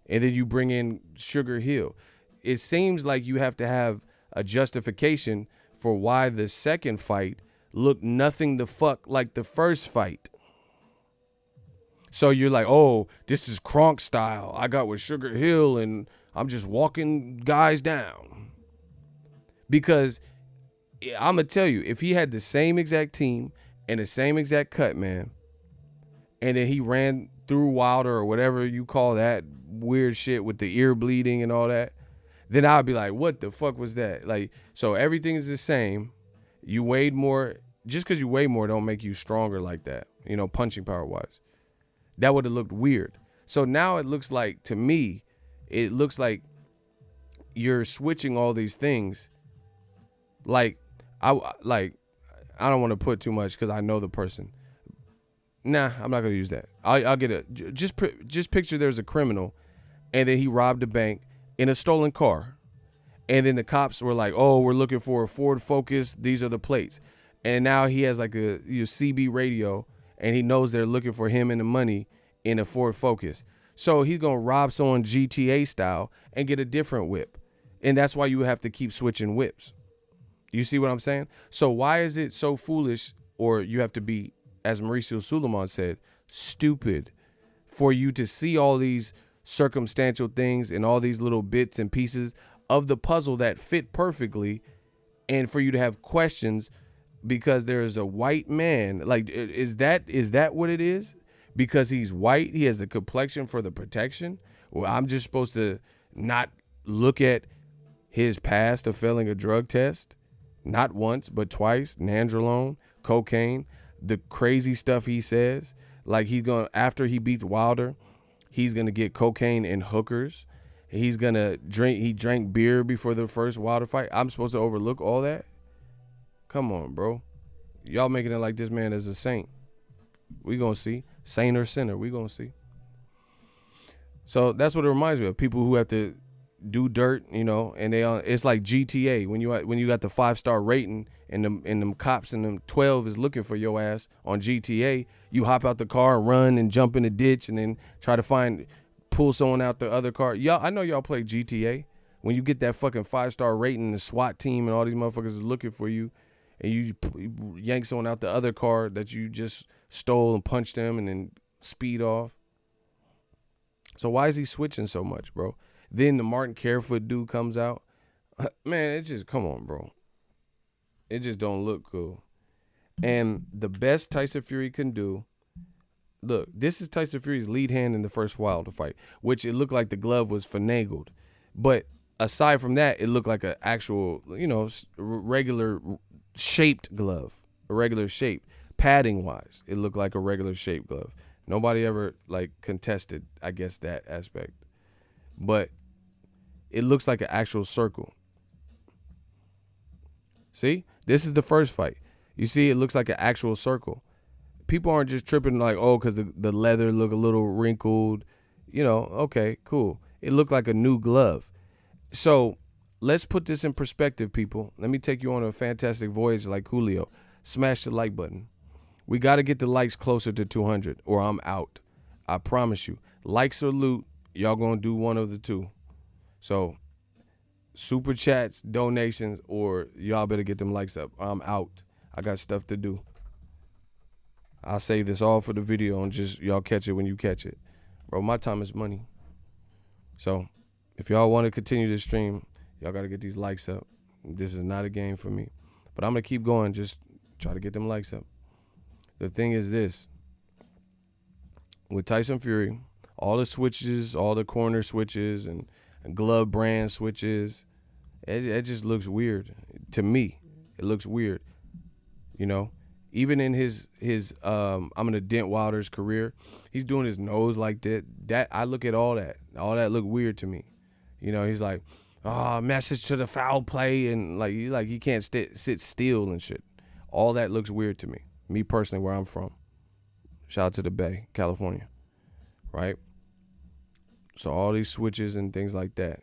And then you bring in Sugar Hill. It seems like you have to have a justification for why the second fight looked nothing the fuck like the first fight. So you're like, oh, this is Kronk style. I got with Sugar Hill and I'm just walking guys down. Because I'm going to tell you, if he had the same exact team and the same exact cut, man, and then he ran through Wilder or whatever you call that weird shit with the ear bleeding and all that, then I'd be like, what the fuck was that? Like, so everything is the same. You weighed more. Just because you weigh more don't make you stronger like that, you know, punching power wise. That would have looked weird. So now it looks like, to me, it looks like you're switching all these things. Like, I don't want to put too much because I know the person. Nah, I'm not gonna use that. I'll get it. Just picture there's a criminal, and then he robbed a bank in a stolen car, and then the cops were like, "Oh, we're looking for a Ford Focus. These are the plates." And now he has like a CB radio, and he knows they're looking for him and the money in a Ford Focus. So he's gonna rob someone GTA style and get a different whip, and that's why you have to keep switching whips. You see what I'm saying? So why is it so foolish, or you have to be, as Mauricio Suleiman said, stupid for you to see all these circumstantial things and all these little bits and pieces of the puzzle that fit perfectly, and for you to have questions because there is a white man. Like, is that what it is? Because he's white, he has a complexion for the protection? Well, I'm just supposed to not look at his past of failing a drug test, not once but twice, nandrolone, cocaine, the crazy stuff he says, like he's gonna, after he beats Wilder, he's gonna get cocaine and hookers. He's gonna drink. He drank beer before the first Wilder fight. I'm supposed to overlook all that? Come on, bro. Y'all making it like this man is a saint. We gonna see. Saint or sinner, we gonna see. So that's what it reminds me of. People who have to do dirt, you know, and it's like GTA when you got the 5-star rating and them cops and them 12 is looking for your ass on GTA. You hop out the car, run and jump in the ditch, and then try to pull someone out the other car. Y'all, I know y'all play GTA. When you get that fucking 5-star rating, the SWAT team and all these motherfuckers is looking for you, and you yank someone out the other car that you just stole and punched them and then speed off. So why is he switching so much, bro? Then the Martin Carefoot dude comes out. Man, it just, come on, bro. It just don't look cool. And the best Tyson Fury can do, look, this is Tyson Fury's lead hand in the first Wilder fight, which it looked like the glove was finagled. But aside from that, it looked like an actual, you know, regular shaped glove, a regular shape. Padding-wise, it looked like a regular shaped glove. Nobody ever, like, contested, I guess, that aspect. But it looks like an actual circle. See? This is the first fight. You see, it looks like an actual circle. People aren't just tripping like, oh, because the leather look a little wrinkled. You know, okay, cool. It looked like a new glove. So let's put this in perspective, people. Let me take you on a fantastic voyage like Julio. Smash the like button. We got to get the likes closer to 200 or I'm out. I promise you. Likes or loot, y'all going to do one of the two. So super chats, donations, or y'all better get them likes up. I'm out. I got stuff to do. I'll save this all for the video and just y'all catch it when you catch it. Bro, my time is money. So if y'all want to continue this stream, y'all got to get these likes up. This is not a game for me. But I'm going to keep going. Just try to get them likes up. The thing is this. With Tyson Fury, all the switches, all the corner switches and glove brand switches, it just looks weird. To me, it looks weird. You know? Even in his I'm gonna dent Wilder's career, he's doing his nose like that. That I look at all that. All that look weird to me. You know, he's like, oh, message to the foul play, and like he can't sit still and shit. All that looks weird to me. Me personally, where I'm from. Shout out to the Bay, California. Right? So all these switches and things like that.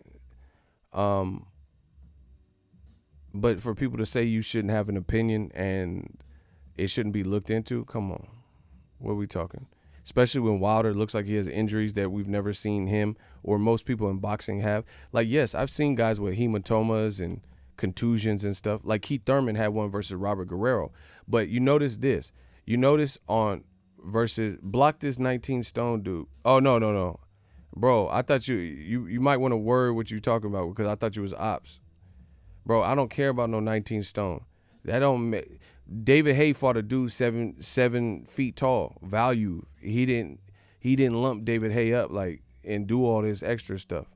But for people to say you shouldn't have an opinion and it shouldn't be looked into, come on. What are we talking? Especially when Wilder looks like he has injuries that we've never seen him or most people in boxing have. Like, yes, I've seen guys with hematomas and contusions and stuff. Like Keith Thurman had one versus Robert Guerrero. But you notice this. You notice on versus block this 19 stone dude. Oh, no. Bro, I thought you might want to word what you talking about because I thought you was ops. Bro, I don't care about no 19 stone. That don't make... David Haye fought a dude 7 feet tall. Value. He didn't lump David Haye up like and do all this extra stuff.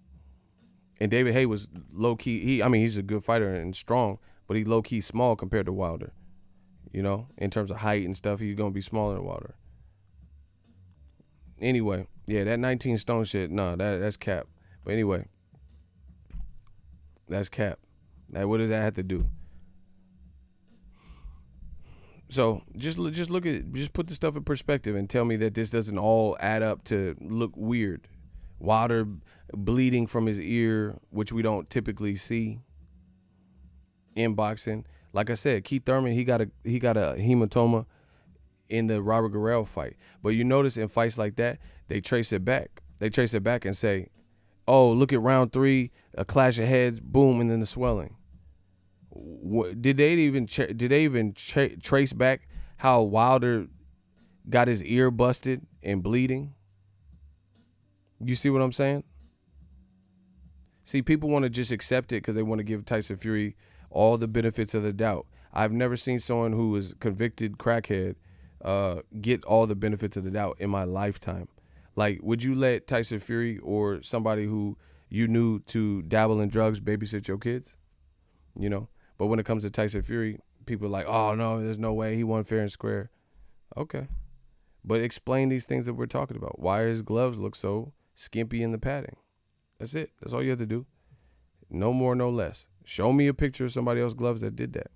And David Haye was low key. He's a good fighter and strong, but he low key small compared to Wilder. You know, in terms of height and stuff, he's gonna be smaller than Wilder. Anyway, yeah, that 19 stone shit, that's cap. But anyway, that's cap. What does that have to do? So just look at, just put the stuff in perspective and tell me that this doesn't all add up to look weird. Wilder bleeding from his ear, which we don't typically see in boxing. Like I said, Keith Thurman, he got a hematoma in the Robert Guerrero fight. But you notice in fights like that, they trace it back. They trace it back and say, oh, look at round 3, a clash of heads, boom, and then the swelling. Did they even trace back how Wilder got his ear busted and bleeding? You see what I'm saying? See, people want to just accept it because they want to give Tyson Fury all the benefits of the doubt. I've never seen someone who was convicted crackhead get all the benefits of the doubt in my lifetime. Like, would you let Tyson Fury or somebody who you knew to dabble in drugs, babysit your kids, you know. But when it comes to Tyson Fury, people are like, oh, no, there's no way. He won fair and square. Okay. But explain these things that we're talking about. Why his gloves look so skimpy in the padding? That's it. That's all you have to do. No more, no less. Show me a picture of somebody else's gloves that did that.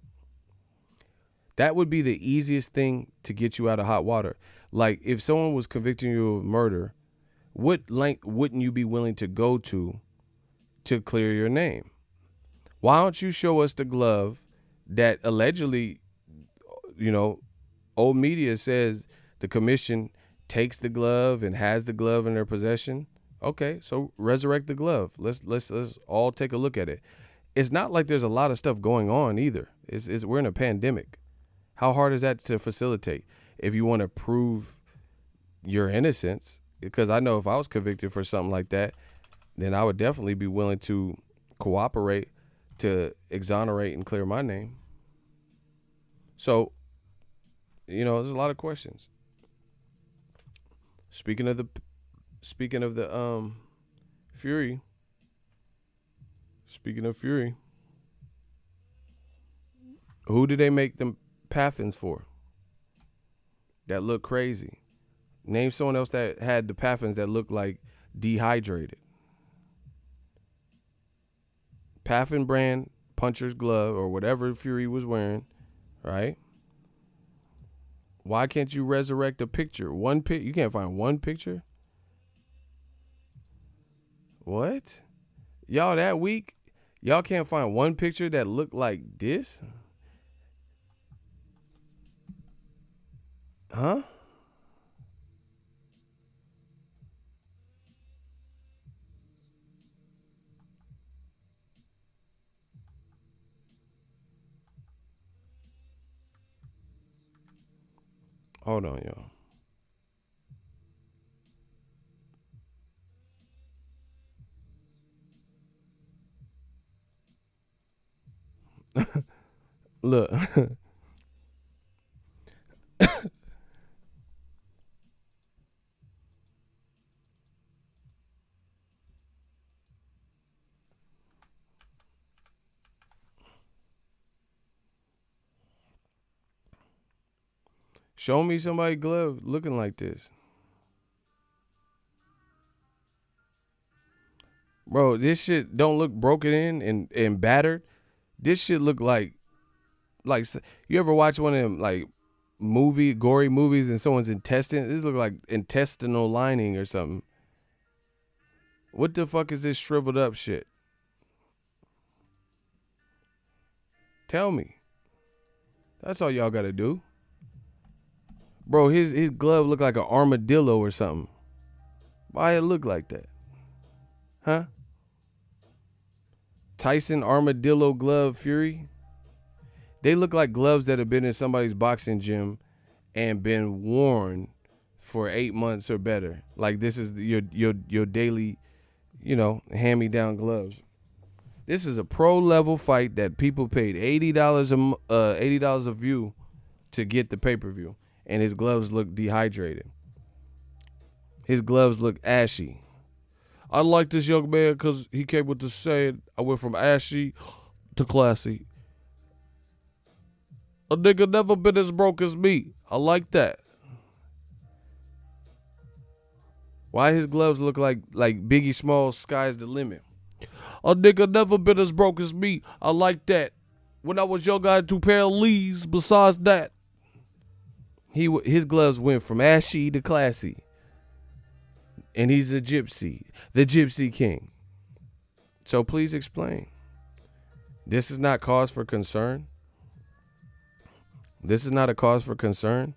That would be the easiest thing to get you out of hot water. Like, if someone was convicting you of murder, what length wouldn't you be willing to go to clear your name? Why don't you show us the glove that allegedly, you know, old media says the commission takes the glove and has the glove in their possession? Okay, so resurrect the glove. Let's all take a look at it. It's not like there's a lot of stuff going on either. We're in a pandemic. How hard is that to facilitate? If you want to prove your innocence, because I know if I was convicted for something like that, then I would definitely be willing to cooperate to exonerate and clear my name. So, you know, there's a lot of questions. Speaking of the Fury. Speaking of Fury, who did they make them paffins for? That look crazy. Name someone else that had the paffins that looked like dehydrated. Paffin brand puncher's glove or whatever Fury was wearing, right? Why can't you resurrect a picture? You can't find one picture? What? Y'all that weak? Y'all can't find one picture that looked like this? Huh? Hold on, y'all. Look. Show me somebody glove looking like this. Bro, this shit don't look broken in and battered. This shit look like you ever watch one of them like gory movies and someone's intestine? It look like intestinal lining or something. What the fuck is this shriveled up shit? Tell me. That's all y'all gotta do. Bro, his glove look like an armadillo or something. Why it look like that? Huh? Tyson armadillo glove Fury? They look like gloves that have been in somebody's boxing gym and been worn for 8 months or better. Like this is your daily, you know, hand-me-down gloves. This is a pro level fight that people paid $80 a view to get the pay-per-view, and his gloves look dehydrated. His gloves look ashy. I like this young man because he came with the saying, I went from ashy to classy. A nigga never been as broke as me. I like that. Why his gloves look like Biggie Smalls' Sky's the Limit? A nigga never been as broke as me. I like that. When I was young, I had 2 pair of Lees. Besides that, his gloves went from ashy to classy. And he's the gypsy king. So please explain. This is not cause for concern. This is not a cause for concern.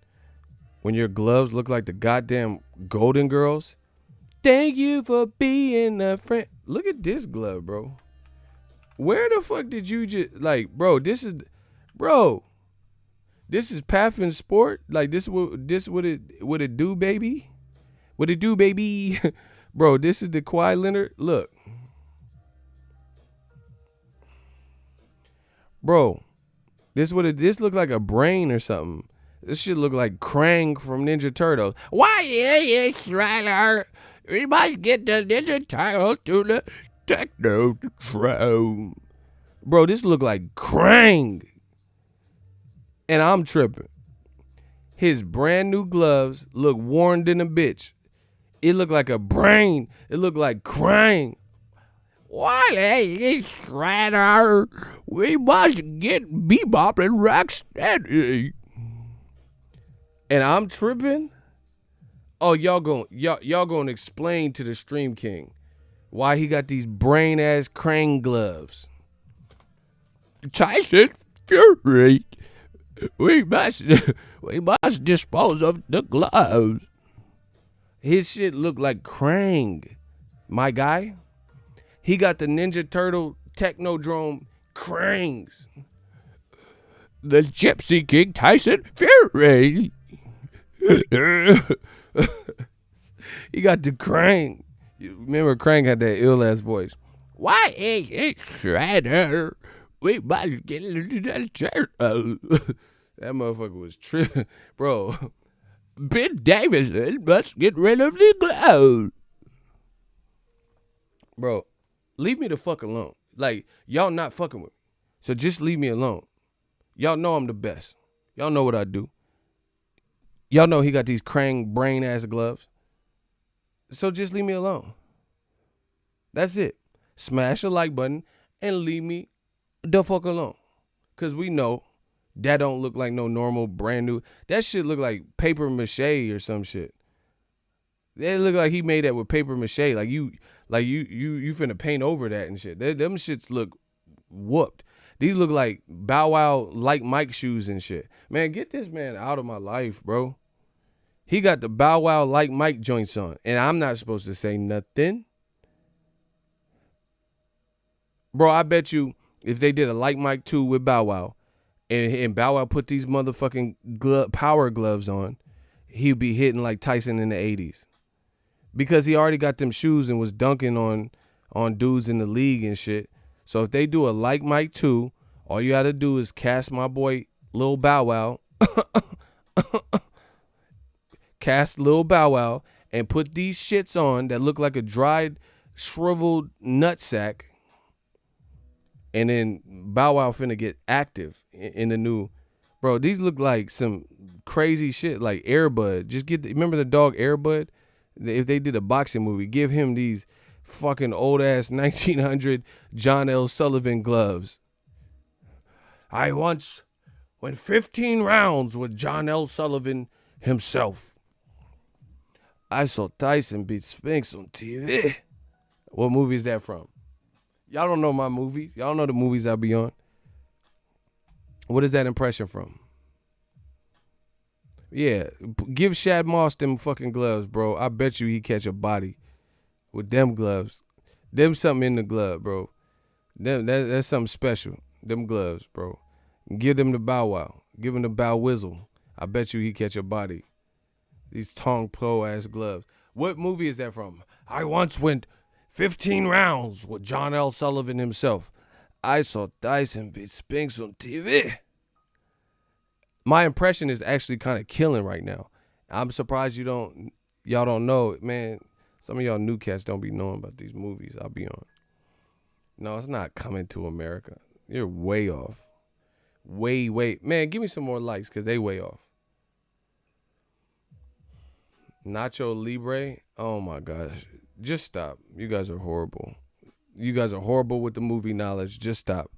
When your gloves look like the goddamn Golden Girls. Thank you for being a friend. Look at this glove, bro. Where the fuck did you just bro? This is Paffin Sport. Like this what it do, baby. What it do, baby? Bro, this is the Kawhi Leonard. Look. Bro, this look like a brain or something. This shit look like Krang from Ninja Turtles. Why, yeah, Shredder. We must get the Ninja Turtles to the Technodrome. Bro, this look like Krang. And I'm tripping. His brand new gloves look worn than a bitch. It looked like a brain. It looked like Krang. What is Shredder? We must get Bebop and Rocksteady. And I'm tripping. Oh, y'all gonna explain to the Stream King why he got these brain ass Krang gloves. Tyson Fury. We must dispose of the gloves. His shit look like Krang. My guy. He got the Ninja Turtle Technodrome Krangs. The Gypsy King Tyson Fury. He got the Krang. You remember Krang had that ill ass voice. Why is it Shredder? We must get into that turtle. That motherfucker was tripping. Bro, Ben Davison must get rid of the gloves. Bro, leave me the fuck alone. Like, y'all not fucking with me. So just leave me alone. Y'all know I'm the best. Y'all know what I do. Y'all know he got these Krang brain ass gloves. So just leave me alone. That's it. Smash the like button and leave me the fuck alone. Cause we know that don't look like no normal brand new. That shit look like paper mache or some shit. They look like he made that with paper mache. Like you finna paint over that and shit. Them shits look whooped. These look like Bow Wow like Mike shoes and shit. Man, get this man out of my life, bro. He got the Bow Wow like Mike joints on, and I'm not supposed to say nothing. Bro, I bet you if they did a like Mike 2 with Bow Wow, and Bow Wow put these motherfucking power gloves on, he'd be hitting like Tyson in the 80s. Because he already got them shoes and was dunking on dudes in the league and shit. So if they do a like Mike 2, all you gotta do is cast my boy Lil Bow Wow. Cast Lil Bow Wow and put these shits on that look like a dried, shriveled nutsack. And then Bow Wow finna get active in the new. Bro, these look like some crazy shit like Air Bud. Just remember the dog Air Bud? If they did a boxing movie, give him these fucking old ass 1900 John L. Sullivan gloves. I once went 15 rounds with John L. Sullivan himself. I saw Tyson beat Spinks on TV. What movie is that from? Y'all don't know my movies. Y'all don't know the movies I be on. What is that impression from? Yeah, give Shad Moss them fucking gloves, bro. I bet you he catch a body with them gloves. Them something in the glove, bro. That's something special. Them gloves, bro. Give them the Bow Wow. Give him the Bow Whizzle. I bet you he catch a body. These Tong Po ass gloves. What movie is that from? I once went 15 rounds with John L. Sullivan himself. I saw Tyson beat Spinks on TV. My impression is actually kind of killing right now. I'm surprised y'all don't know, man. Some of y'all new cats don't be knowing about these movies I'll be on. No, it's not Coming to America. You're way off. Way. Man, give me some more likes because they way off. Nacho Libre. Oh my gosh. Just stop. You guys are horrible. You guys are horrible with the movie knowledge. Just stop.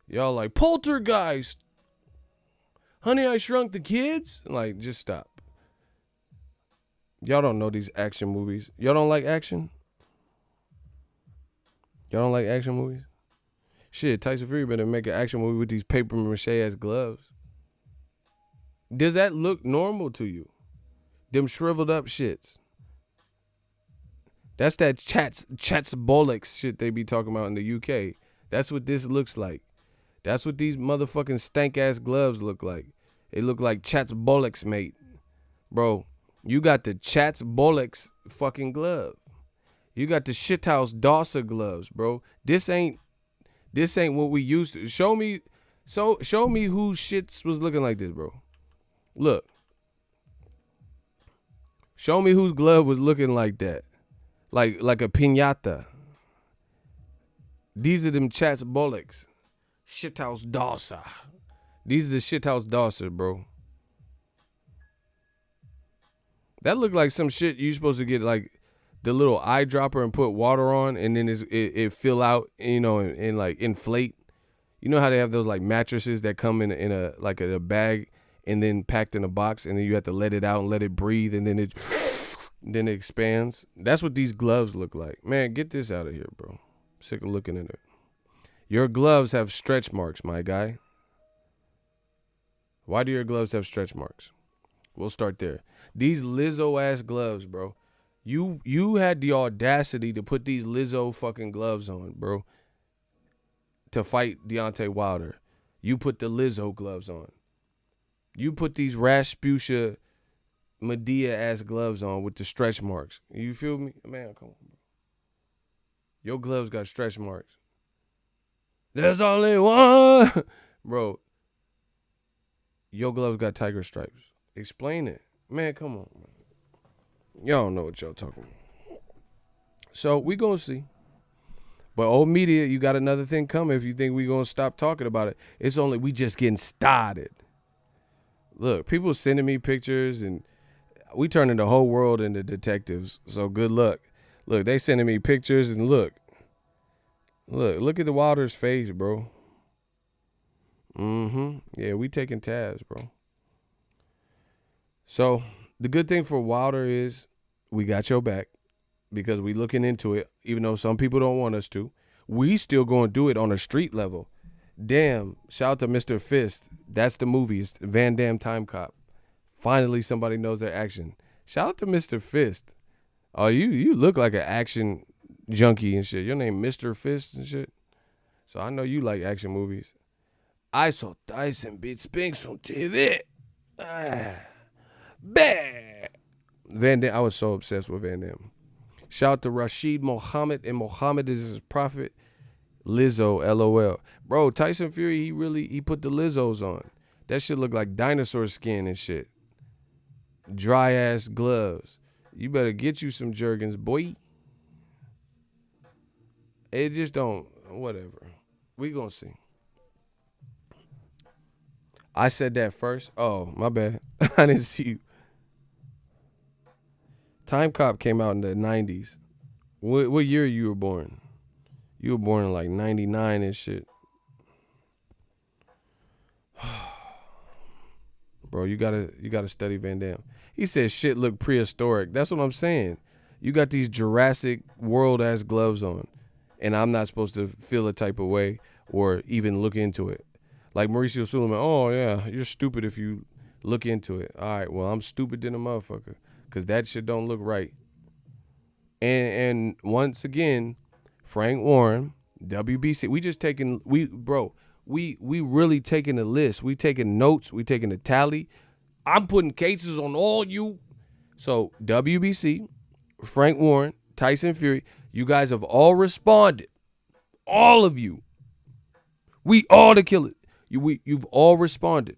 Y'all like Poltergeist. Honey, I Shrunk the Kids. Like, just stop. Y'all don't know these action movies. Y'all don't like action? Y'all don't like action movies? Shit, Tyson Fury better make an action movie with these paper mache ass gloves. Does that look normal to you? Them shriveled up shits. That's that chats bollocks shit they be talking about in the UK. That's what this looks like. That's what these motherfucking stank ass gloves look like. They look like chats bollocks, mate. Bro, you got the chats bollocks fucking glove. You got the shithouse Dawsa gloves, bro. This ain't what we used to. Show me who shits was looking like this, bro. Look. Show me whose glove was looking like that. Like a piñata. These are them chats bullocks. Shithouse Dawser. These are the shithouse Dawser, bro. That look like some shit you supposed to get like the little eyedropper and put water on, and then it fill out, you know, and like inflate. You know how they have those like mattresses that come in a like a bag and then packed in a box, and then you have to let it out and let it breathe, and then it expands. That's what these gloves look like. Man, get this out of here, bro. Sick of looking at it. Your gloves have stretch marks, my guy. Why do your gloves have stretch marks? We'll start there. These Lizzo ass gloves, bro. You had the audacity to put these Lizzo fucking gloves on, bro, to fight Deontay Wilder. You put the Lizzo gloves on. You put these Rasputia Medea ass gloves on with the stretch marks. You feel me? Man, come on, bro. Your gloves got stretch marks. There's only one. Bro, your gloves got tiger stripes. Explain it. Man, come on, man. Y'all don't know what y'all talking about. So we gonna see. But old media, you got another thing coming if you think we gonna stop talking about it. It's only we just getting started. Look, people sending me pictures and we turning the whole world into detectives. So good luck. Look, they sending me pictures and look at the Wilder's face, bro. Yeah, we taking tabs, bro. So the good thing for Wilder is we got your back because we looking into it, even though some people don't want us to. We still going to do it on a street level. Damn, shout out to Mr. Fist. That's the movie. It's Van Damme Time Cop. Finally, somebody knows their action. Shout out to Mr. Fist. Oh, you look like an action junkie and shit. Your name Mr. Fist and shit. So I know you like action movies. I saw Tyson beat Spinks on TV. Bad. Van Damme, I was so obsessed with Van Damme. Shout out to Rashid Muhammad, and Muhammad is his prophet. Lizzo, LOL. Bro, Tyson Fury, he put the Lizzos on. That shit look like dinosaur skin and shit. Dry ass gloves. You better get you some Jergens, boy. It just don't, whatever. We gonna see. I said that first. Oh, my bad. I didn't see you. Time Cop came out in the 90s. What year you were born? You were born in like 99 and shit. Bro, you gotta study Van Damme. He said shit look prehistoric. That's what I'm saying. You got these Jurassic World ass gloves on, and I'm not supposed to feel a type of way or even look into it. Like Mauricio Suleiman, oh yeah, you're stupid if you look into it. All right, well I'm stupid than a motherfucker, cause that shit don't look right. And once again, Frank Warren, WBC, we really taking a list. We taking notes. We taking a tally. I'm putting cases on all you. So WBC, Frank Warren, Tyson Fury, you guys have all responded. All of you. We all the killers. You've all responded.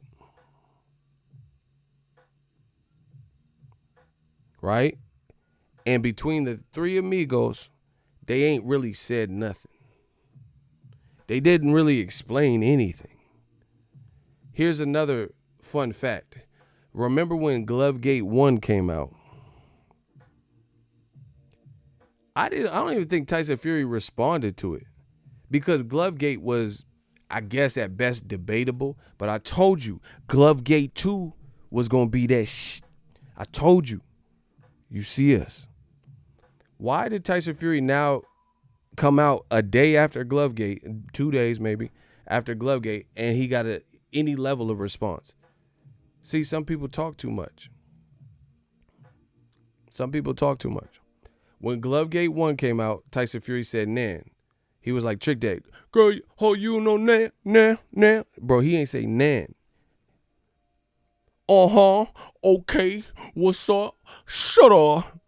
Right? And between the three amigos, they ain't really said nothing. They didn't really explain anything. Here's another fun fact. Remember when Glovegate 1 came out? I don't even think Tyson Fury responded to it, because Glovegate was, I guess, at best debatable. But I told you, Glovegate 2 was going to be that shit. I told you. You see us. Why did Tyson Fury now come out a day after Glovegate, 2 days maybe, after Glovegate, and he got any level of response? See, some people talk too much. Some people talk too much. When Glovegate 1 came out, Tyson Fury said, Nan. He was like, Trick Day. Girl, oh, you know Nan. Bro, he ain't say Nan. Okay, what's up? Shut up.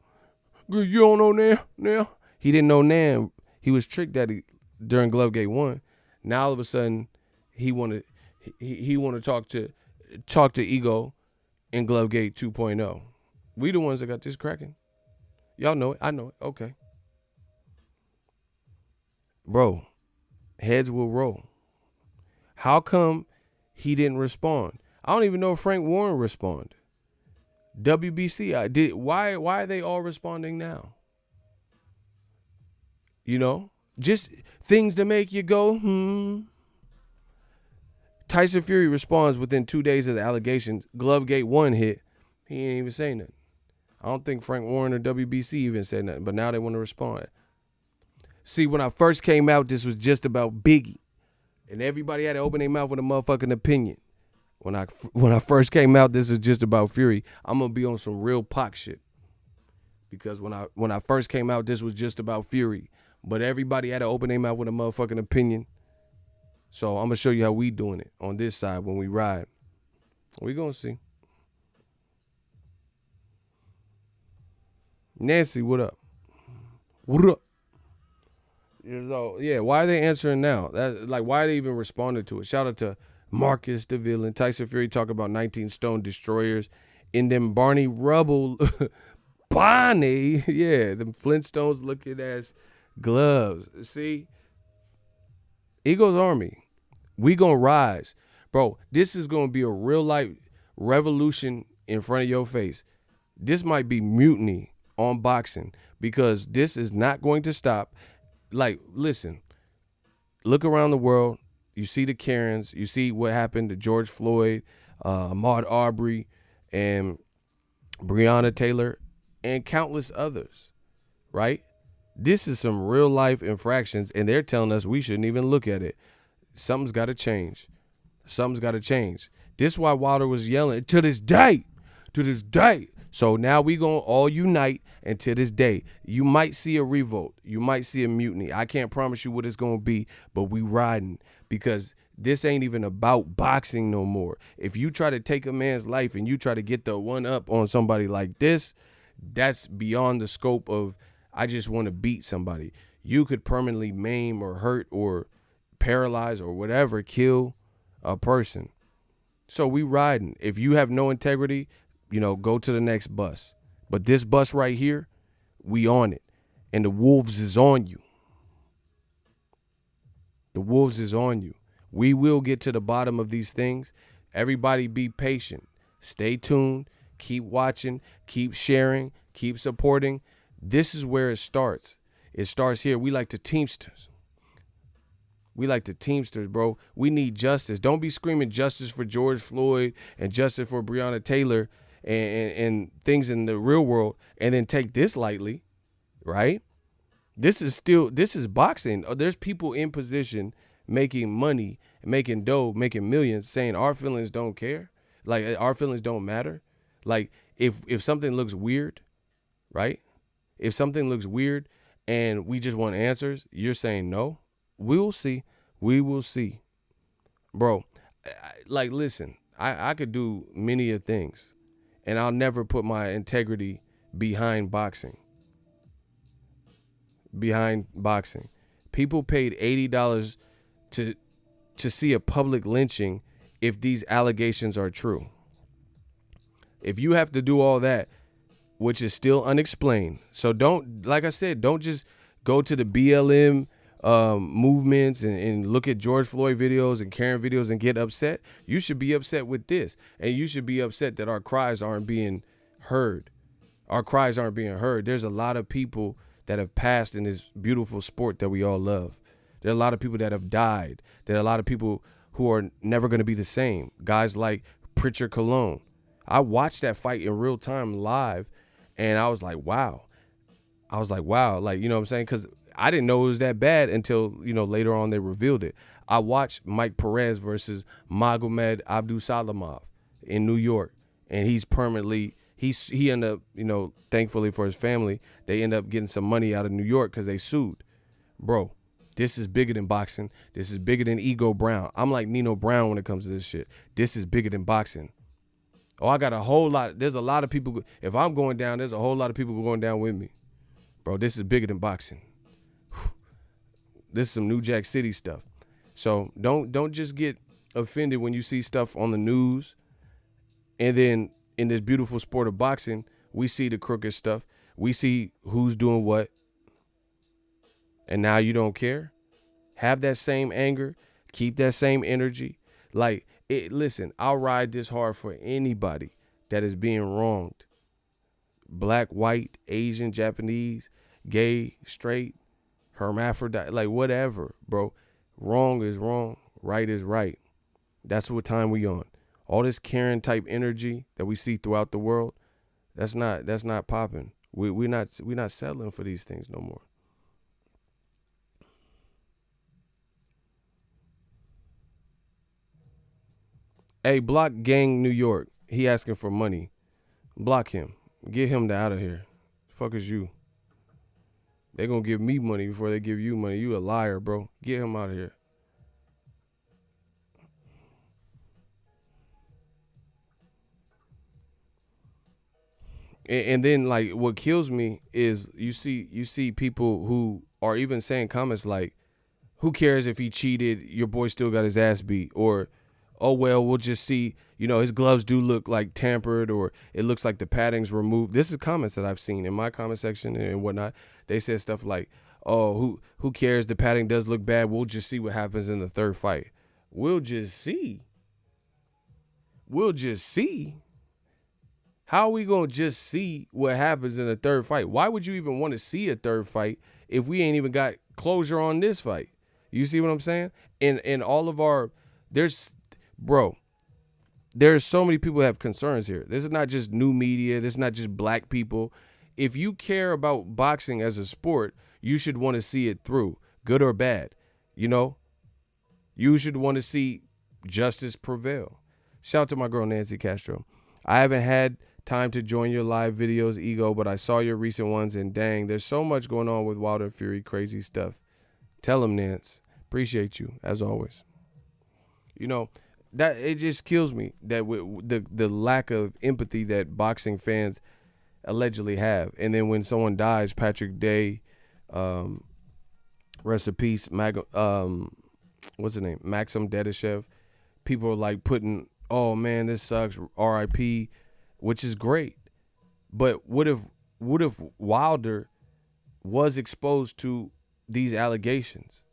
Girl, you don't know Nan. He didn't know Nan. He was Trick Daddy during Glovegate 1. Now all of a sudden, he wanted to talk to Ego in Glovegate 2.0. We the ones that got this cracking. Y'all know it. I know it. Okay. Bro, heads will roll. How come he didn't respond? I don't even know if Frank Warren responded. WBC, I did. Why are they all responding now? You know, just things to make you go, Tyson Fury responds within 2 days of the allegations. Glovegate 1 hit. He ain't even say nothing. I don't think Frank Warren or WBC even said nothing, but now they want to respond. See, when I first came out, this was just about Biggie. And everybody had to open their mouth with a motherfucking opinion. When I first came out, this is just about Fury. I'm going to be on some real Pac shit. Because when I first came out, this was just about Fury. But everybody had to open their mouth with a motherfucking opinion. So I'm going to show you how we doing it on this side when we ride. We going to see. Nancy, what up? What up? So, yeah, why are they answering now? Why are they even responding to it? Shout out to Marcus the Villain. Tyson Fury talk about 19 stone destroyers in them Barney Rubble. Barney, yeah, them Flintstones looking ass gloves. See? Eagles Army, we gonna rise. Bro, this is gonna be a real life revolution in front of your face. This might be mutiny on boxing because this is not going to stop. Like, listen, look around the world. You see the Karens. You see what happened to George Floyd, Ahmaud Arbery, and Breonna Taylor, and countless others, right? This is some real life infractions, and they're telling us we shouldn't even look at it. Something's got to change. Something's got to change. This is why Wilder was yelling, to this day. So now we going to all unite, and to this day, you might see a revolt. You might see a mutiny. I can't promise you what it's going to be, but we riding because this ain't even about boxing no more. If you try to take a man's life and you try to get the one up on somebody like this, that's beyond the scope of I just want to beat somebody. You could permanently maim or hurt or paralyze or whatever, kill a person. So we riding. If you have no integrity, go to the next bus. But this bus right here, we on it. And the wolves is on you. The wolves is on you. We will get to the bottom of these things. Everybody be patient. Stay tuned. Keep watching. Keep sharing. Keep supporting. This is where it starts. It starts here. We like the Teamsters. Bro. We need justice. Don't be screaming justice for George Floyd and justice for Breonna Taylor and things in the real world and then take this lightly, right? This is boxing. There's people in position making money, making dough, making millions, saying our feelings don't care. Like, our feelings don't matter. Like, if something looks weird, right? If something looks weird and we just want answers, you're saying no. We will see. We will see. Bro, listen, I could do many of things, and I'll never put my integrity behind boxing. People paid $80 to see a public lynching if these allegations are true. If you have to do all that, which is still unexplained. So don't just go to the BLM movements and look at George Floyd videos and Karen videos and get upset. You should be upset with this. And you should be upset that our cries aren't being heard. There's a lot of people that have passed in this beautiful sport that we all love. There are a lot of people that have died. There are a lot of people who are never going to be the same. Guys like Pritchard Colon. I watched that fight in real time live, and I was like, wow. Like, you know what I'm saying? Because I didn't know it was that bad until, later on they revealed it. I watched Mike Perez versus Magomed Abdusalamov in New York, and he ended up, thankfully for his family, they end up getting some money out of New York because they sued. Bro, this is bigger than boxing. This is bigger than Ego Brown. I'm like Nino Brown when it comes to this shit. This is bigger than boxing. Oh, I got a whole lot. There's a lot of people. If I'm going down, there's a whole lot of people going down with me. Bro, this is bigger than boxing. This is some New Jack City stuff. So don't just get offended when you see stuff on the news. And then in this beautiful sport of boxing, we see the crooked stuff. We see who's doing what. And now you don't care. Have that same anger. Keep that same energy. Like, listen, I'll ride this hard for anybody that is being wronged. Black, white, Asian, Japanese, gay, straight, hermaphrodite, like whatever, bro. Wrong is wrong. Right is right. That's what time we on. All this Karen type energy that we see throughout the world, that's not popping. We're not settling for these things no more. Hey, block Gang New York. He asking for money. Block him. Get him out of here. Fuck is you? They gonna give me money before they give you money. You a liar, bro. Get him out of here. And then, like, what kills me is you see people who are even saying comments like, who cares if he cheated? Your boy still got his ass beat. Or, oh, well, we'll just see, his gloves do look like tampered, or it looks like the padding's removed. This is comments that I've seen in my comment section and whatnot. They said stuff like, oh, who cares? The padding does look bad. We'll just see what happens in the third fight. We'll just see. We'll just see. How are we going to just see what happens in the third fight? Why would you even want to see a third fight if we ain't even got closure on this fight? You see what I'm saying? In all of our, there's so many people that have concerns here. This is not just new media. This is not just black people. If you care about boxing as a sport, you should want to see it through, good or bad. You should want to see justice prevail. Shout out to my girl, Nancy Castro. I haven't had time to join your live videos, Ego, but I saw your recent ones, and dang, there's so much going on with Wilder Fury, crazy stuff. Tell him, Nance. Appreciate you, as always. That it just kills me that with the lack of empathy that boxing fans allegedly have. And then when someone dies, Patrick Day, rest in peace, what's his name? Maxim Dedishev. People are like putting, oh man, this sucks, RIP, which is great. But what if Wilder was exposed to these allegations?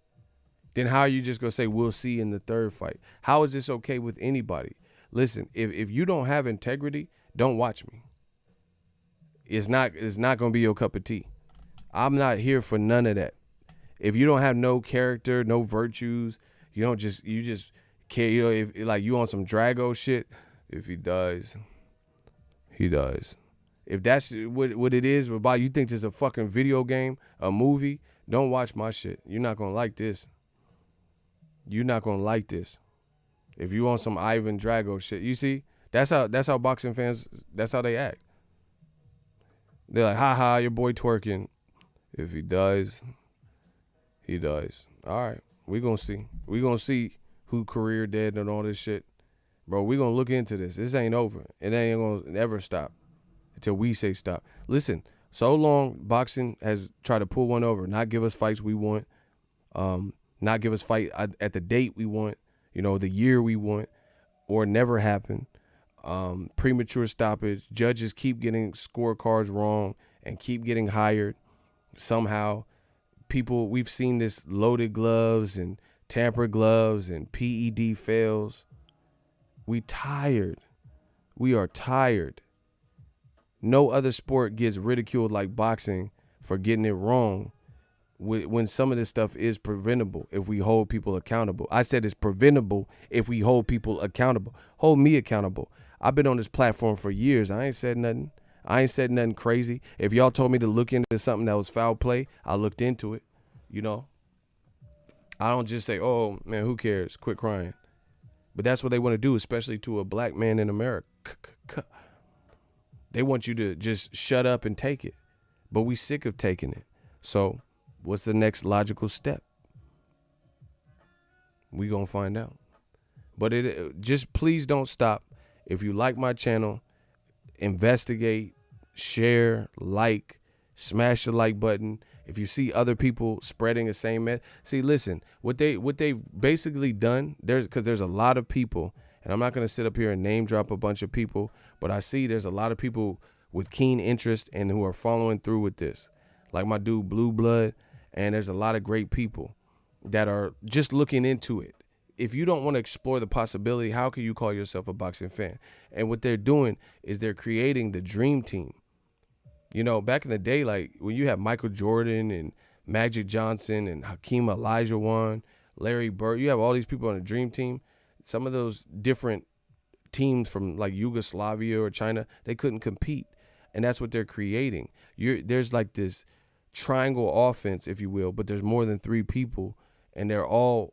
Then how are you just going to say, we'll see in the third fight? How is this okay with anybody? Listen, if you don't have integrity, don't watch me. It's not going to be your cup of tea. I'm not here for none of that. If you don't have no character, no virtues, you just care, if like you on some Drago shit, if he dies, he dies. If that's what it is, about you think this is a fucking video game, a movie, don't watch my shit. You're not going to like this. You're not gonna like this. If you want some Ivan Drago shit, you see, that's how boxing fans, that's how they act. They're like, ha, your boy twerking. If he dies, he dies. All right, we gonna see who career dead and all this shit, bro. We gonna look into this. This ain't over. It ain't gonna ever stop until we say stop. Listen, so long boxing has tried to pull one over, not give us fights we want. Not give us fight at the date we want, the year we want, or never happen. Premature stoppage. Judges keep getting scorecards wrong and keep getting hired. Somehow, we've seen this loaded gloves and tampered gloves and PED fails. We tired. We are tired. No other sport gets ridiculed like boxing for getting it wrong, when some of this stuff is preventable if we hold people accountable. I said it's preventable if we hold people accountable. Hold me accountable. I've been on this platform for years. I ain't said nothing. I ain't said nothing crazy. If y'all told me to look into something that was foul play, I looked into it. I don't just say, oh, man, who cares? Quit crying. But that's what they want to do, especially to a black man in America. They want you to just shut up and take it. But we sick of taking it. So what's the next logical step? We gonna find out. But just please don't stop. If you like my channel, investigate, share, like, smash the like button. If you see other people spreading the same message, listen, what they've basically done, there's a lot of people, and I'm not gonna sit up here and name drop a bunch of people, but I see there's a lot of people with keen interest and who are following through with this. Like my dude Blue Blood. And there's a lot of great people. that are just looking into it. If you don't want to explore the possibility, how can you call yourself a boxing fan? And what they're doing is they're creating the dream team. You know, back in the day, like when you have Michael Jordan and Magic Johnson and Hakeem Olajuwon, Larry Bird, you have all these people on the dream team. Some of those different teams from like Yugoslavia or China, they couldn't compete. And that's what they're creating. There's like this triangle offense, if you will, but there's more than 3 people, and they're all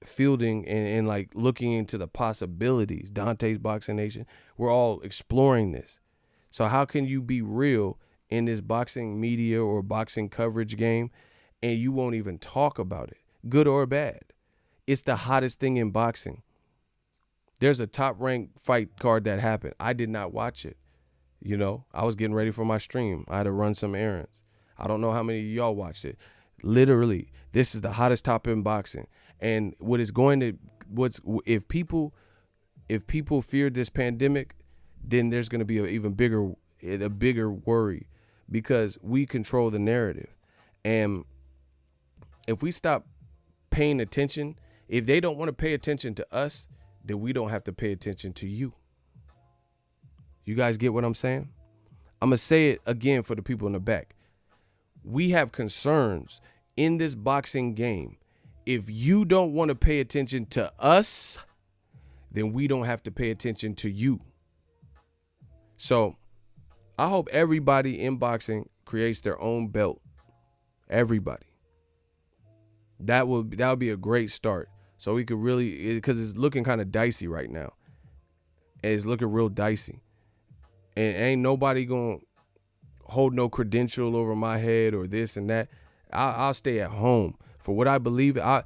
fielding and like looking into the possibilities. Dante's Boxing Nation, we're all exploring this. So how can you be real in this boxing media or boxing coverage game and you won't even talk about it, good or bad? It's the hottest thing in boxing. There's a top-ranked fight card that happened. I did not watch it. You know, I was getting ready for my stream. I had to run some errands. I don't know how many of y'all watched it. Literally, this is the hottest topic in boxing. And if people fear this pandemic, then there's going to be a bigger worry, because we control the narrative. And if we stop paying attention, if they don't want to pay attention to us, then we don't have to pay attention to you. You guys get what I'm saying? I'm going to say it again for the people in the back. We have concerns in this boxing game. If you don't want to pay attention to us, then we don't have to pay attention to you. So I hope everybody in boxing creates their own belt. Everybody. That would be a great start. So we could really, because it's looking kind of dicey right now. And it's looking real dicey. And ain't nobody going to hold no credential over my head or this and that. I'll stay at home for what I believe. I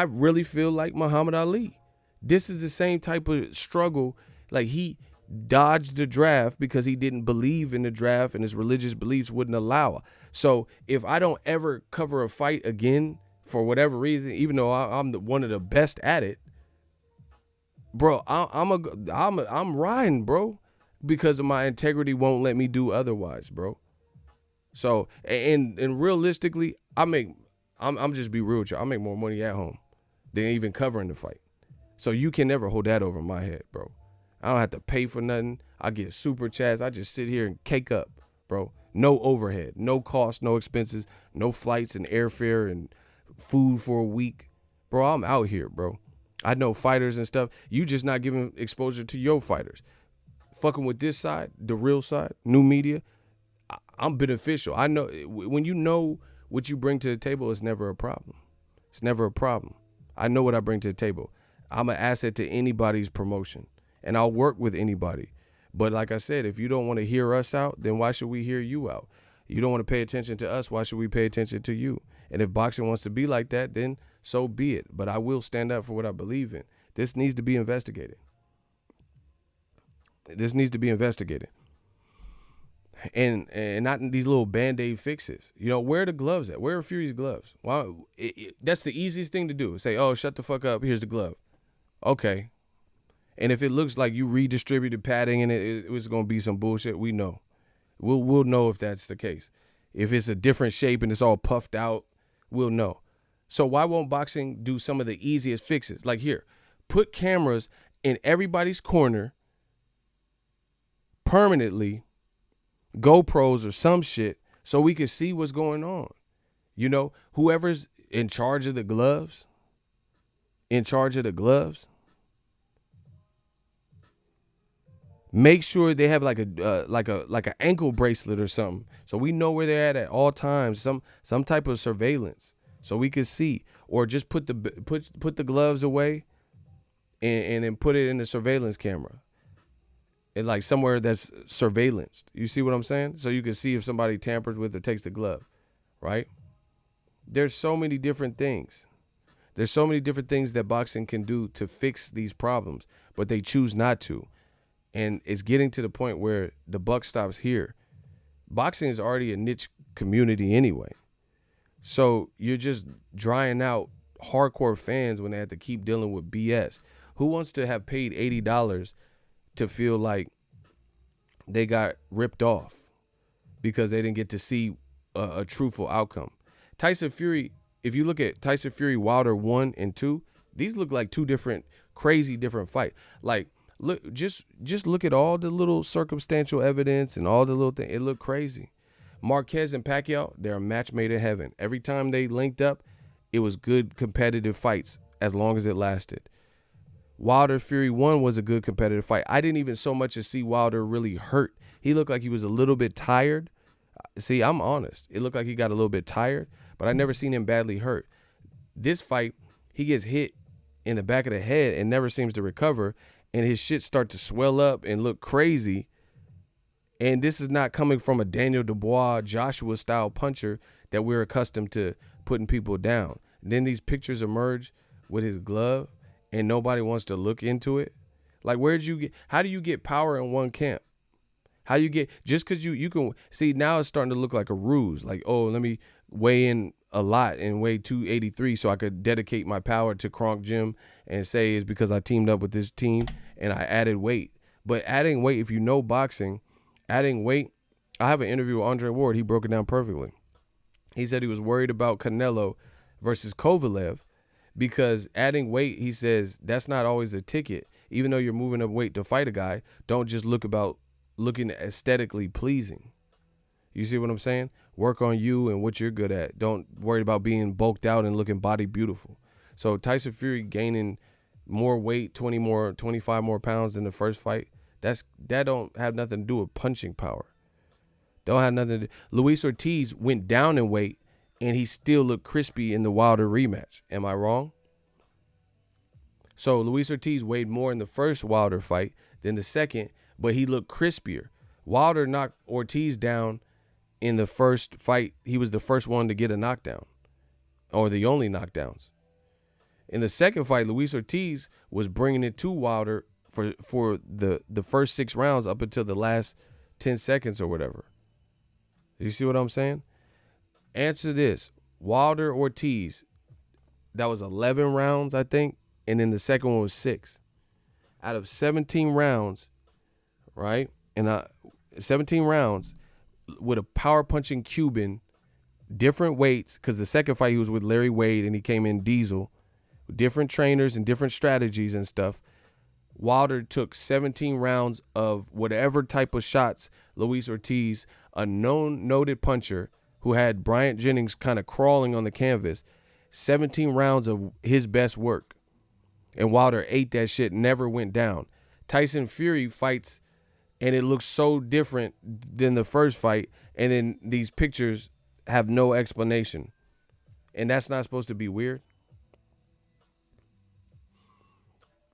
really feel like Muhammad Ali. This is the same type of struggle. Like, he dodged the draft because he didn't believe in the draft and his religious beliefs wouldn't allow. So if I don't ever cover a fight again for whatever reason, even though I'm one of the best at it, bro, I'm riding, bro, because of my integrity won't let me do otherwise, bro. So and realistically, I'm just be real with you. I make more money at home than even covering the fight. So you can never hold that over my head, bro. I don't have to pay for nothing. I get super chats. I just sit here and cake up, bro. No overhead, no cost, no expenses, no flights and airfare and food for a week. Bro, I'm out here, bro. I know fighters and stuff. You just not giving exposure to your fighters. Fucking with this side, the real side, new media, I'm beneficial. I know when you know what you bring to the table, it's never a problem. It's never a problem. I know what I bring to the table. I'm an asset to anybody's promotion, and I'll work with anybody. But like I said, if you don't want to hear us out, then why should we hear you out? You don't want to pay attention to us, why should we pay attention to you? And if boxing wants to be like that, then so be it. But I will stand up for what I believe in. This needs to be investigated. This needs to be investigated. And not in these little Band-Aid fixes. You know, where are the gloves at? Where are Fury's gloves? Well, that's the easiest thing to do. Say, oh, shut the fuck up. Here's the glove. Okay. And if it looks like you redistributed padding and it was going to be some bullshit, we know. We'll know if that's the case. If it's a different shape and it's all puffed out, we'll know. So why won't boxing do some of the easiest fixes? Like here, put cameras in everybody's corner permanently, GoPros or some shit, so we can see what's going on. You know, whoever's in charge of the gloves, make sure they have like an ankle bracelet or something, so we know where they're at all times. Some type of surveillance, so we can see, or just put the gloves away, and then put it in the surveillance camera, and like somewhere that's surveillanced. You see what I'm saying? So you can see if somebody tampers with or takes the glove, right? There's so many different things. There's so many different things that boxing can do to fix these problems, but they choose not to. And it's getting to the point where the buck stops here. Boxing is already a niche community anyway. So you're just drying out hardcore fans when they have to keep dealing with BS. Who wants to have paid $80 to feel like they got ripped off because they didn't get to see a truthful outcome? Tyson Fury if you look at Tyson Fury Wilder 1 and 2, these look like two different, crazy different fights. Like, look, just look at all the little circumstantial evidence and all the little things. It looked crazy. Marquez and Pacquiao, they're a match made in heaven. Every time they linked up, it was good competitive fights as long as it lasted. Wilder Fury 1 was a good competitive fight. I didn't even so much as see Wilder really hurt. He looked like he was a little bit tired. See, I'm honest. It looked like he got a little bit tired, but I never seen him badly hurt. This fight, he gets hit in the back of the head and never seems to recover, and his shit start to swell up and look crazy. And this is not coming from a Daniel Dubois, Joshua style puncher that we're accustomed to putting people down. And then these pictures emerge with his glove and nobody wants to look into it. Like, how do you get power in one camp? How you get, just because you can, see, now it's starting to look like a ruse. Like, oh, let me weigh in a lot and weigh 283 so I could dedicate my power to Kronk Gym and say it's because I teamed up with this team and I added weight. But adding weight, if you know boxing, adding weight, I have an interview with Andre Ward. He broke it down perfectly. He said he was worried about Canelo versus Kovalev because adding weight, he says, that's not always a ticket. Even though you're moving up weight to fight a guy, don't just looking aesthetically pleasing. You see what I'm saying? Work on you and what you're good at. Don't worry about being bulked out and looking body beautiful. So Tyson Fury gaining more weight, 25 more pounds than the first fight, that don't have nothing to do with punching power. Don't have nothing to do. Luis Ortiz went down in weight and he still looked crispy in the Wilder rematch. Am I wrong? So Luis Ortiz weighed more in the first Wilder fight than the second, but he looked crispier. Wilder knocked Ortiz down in the first fight. He was the first one to get a knockdown, or the only knockdowns. In the second fight, Luis Ortiz was bringing it to Wilder for the first 6 rounds up until the last 10 seconds or whatever. You see what I'm saying? Answer this. Wilder Ortiz, that was 11 rounds, I think, and then the second one was 6. Out of 17 rounds, right? And 17 rounds with a power punching Cuban, different weights, because the second fight he was with Larry Wade and he came in Diesel, different trainers and different strategies and stuff. Wilder took 17 rounds of whatever type of shots Luis Ortiz, a noted puncher who had Bryant Jennings kind of crawling on the canvas, 17 rounds of his best work. And Wilder ate that shit, never went down. Tyson Fury fights, and it looks so different than the first fight, and then these pictures have no explanation. And that's not supposed to be weird.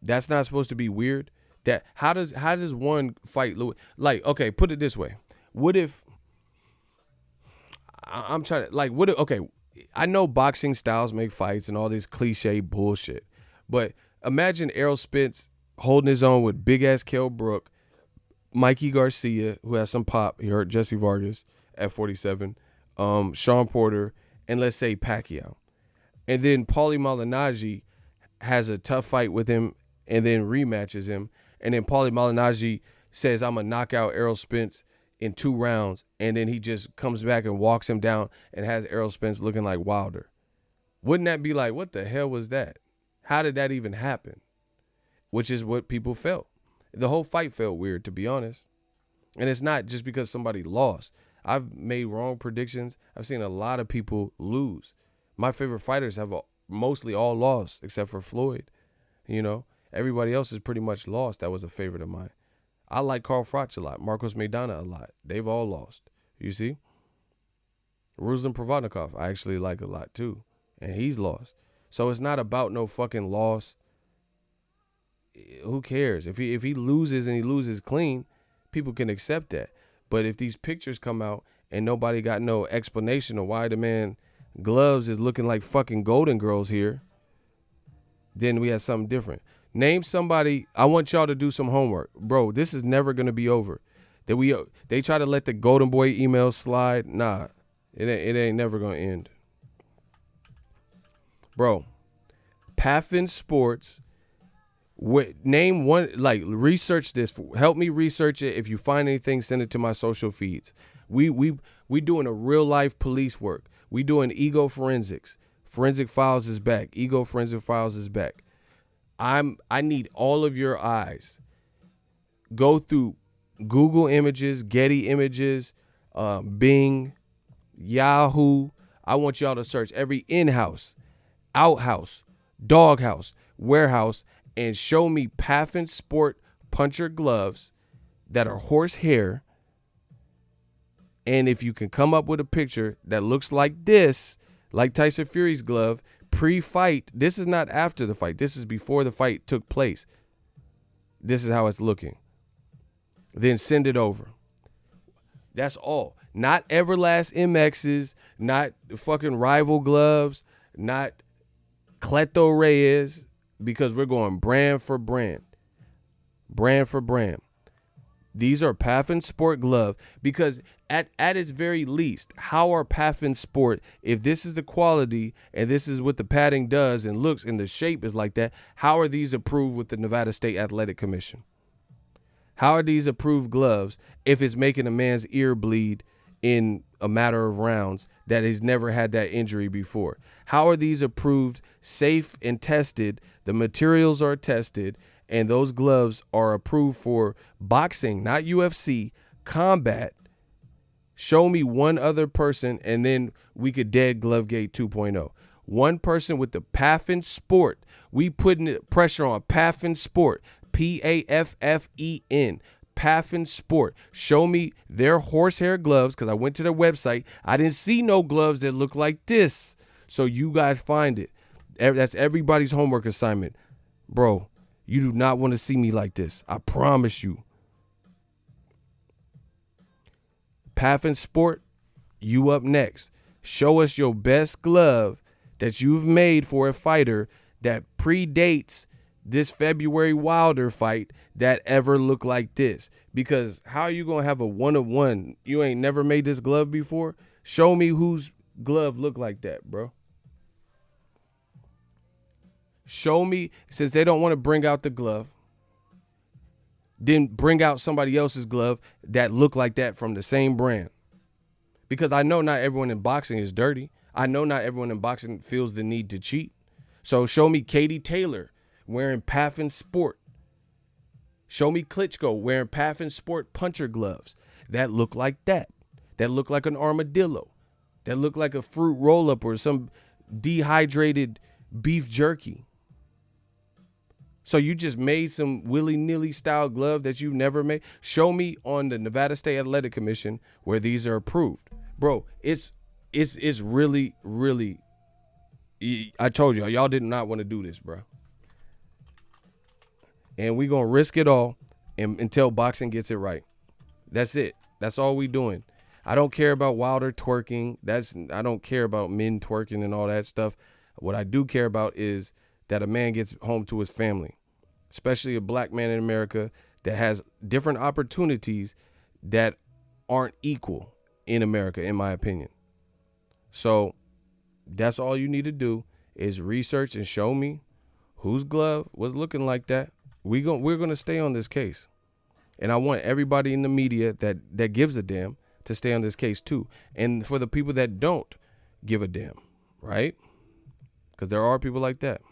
That's not supposed to be weird. That how does one fight, like, okay, put it this way. What if I'm trying to, like, what if, okay, I know boxing styles make fights and all this cliche bullshit, but imagine Errol Spence holding his own with big ass Kell Brook, Mikey Garcia, who has some pop. He hurt Jesse Vargas at 47, Sean Porter, and let's say Pacquiao. And then Paulie Malignaggi has a tough fight with him and then rematches him. And then Paulie Malignaggi says, I'm going to knock out Errol Spence in 2 rounds. And then he just comes back and walks him down and has Errol Spence looking like Wilder. Wouldn't that be like, what the hell was that? How did that even happen? Which is what people felt. The whole fight felt weird, to be honest. And it's not just because somebody lost. I've made wrong predictions. I've seen a lot of people lose. My favorite fighters have mostly all lost except for Floyd. You know, everybody else is pretty much lost. That was a favorite of mine. I like Carl Froch a lot. Marcos Maidana a lot. They've all lost. You see? Ruslan Provodnikov I actually like a lot too. And he's lost. So it's not about no fucking loss. Who cares? If he loses and he loses clean, people can accept that. But if these pictures come out and nobody got no explanation of why the man gloves is looking like fucking Golden Girls here, then we have something different. Name somebody. I want y'all to do some homework. Bro, this is never going to be over. They try to let the Golden Boy email slide. Nah, it ain't never going to end. Bro, Paffin Sports, name one, like, research this. Help me research it. If you find anything, send it to my social feeds. We doing a real life police work. We doing ego forensics. Forensic Files is back. Ego Forensic Files is back. I need all of your eyes. Go through Google Images, Getty Images, Bing, Yahoo. I want y'all to search every in-house, outhouse, doghouse, warehouse, and show me Paffin Sport puncher gloves that are horsehair. And if you can come up with a picture that looks like this, like Tyson Fury's glove, pre-fight, this is not after the fight. This is before the fight took place. This is how it's looking. Then send it over. That's all. Not Everlast MXs, not fucking rival gloves, not Cleto Reyes, because we're going brand for brand. Brand for brand. These are Paffin Sport glove, because at its very least, how are Paffin Sport, if this is the quality and this is what the padding does and looks and the shape is like that, how are these approved with the Nevada State Athletic Commission? How are these approved gloves if it's making a man's ear bleed in a matter of rounds that has never had that injury before? How are these approved, safe, and tested? The materials are tested, and those gloves are approved for boxing, not UFC, combat. Show me one other person, and then we could dead Glovegate 2.0. One person with the Paffin Sport. We putting pressure on Paffin Sport. Paffen, Paffin Sport. Show me their horsehair gloves, because I went to their website. I didn't see no gloves that look like this. So you guys find it. That's everybody's homework assignment. Bro, you do not want to see me like this. I promise you. Paffin Sport, you up next. Show us your best glove that you've made for a fighter that predates this February Wilder fight that ever looked like this. Because how are you going to have a one-of-one? You ain't never made this glove before? Show me whose glove look like that, bro. Show me, since they don't want to bring out the glove, then bring out somebody else's glove that look like that from the same brand. Because I know not everyone in boxing is dirty. I know not everyone in boxing feels the need to cheat. So show me Katie Taylor wearing Paffin Sport. Show me Klitschko wearing Paffin Sport puncher gloves that look like that. That look like an armadillo. That look like a fruit roll-up or some dehydrated beef jerky. So you just made some willy-nilly style glove that you've never made? Show me on the Nevada State Athletic Commission where these are approved. Bro, it's really, really, I told y'all did not want to do this, bro. And we going to risk it all until boxing gets it right. That's it. That's all we doing. I don't care about Wilder twerking. I don't care about men twerking and all that stuff. What I do care about is that a man gets home to his family, especially a black man in America that has different opportunities that aren't equal in America, in my opinion. So that's all you need to do is research and show me whose glove was looking like that. We're going to stay on this case. And I want everybody in the media that gives a damn to stay on this case too. And for the people that don't give a damn, right? Because there are people like that.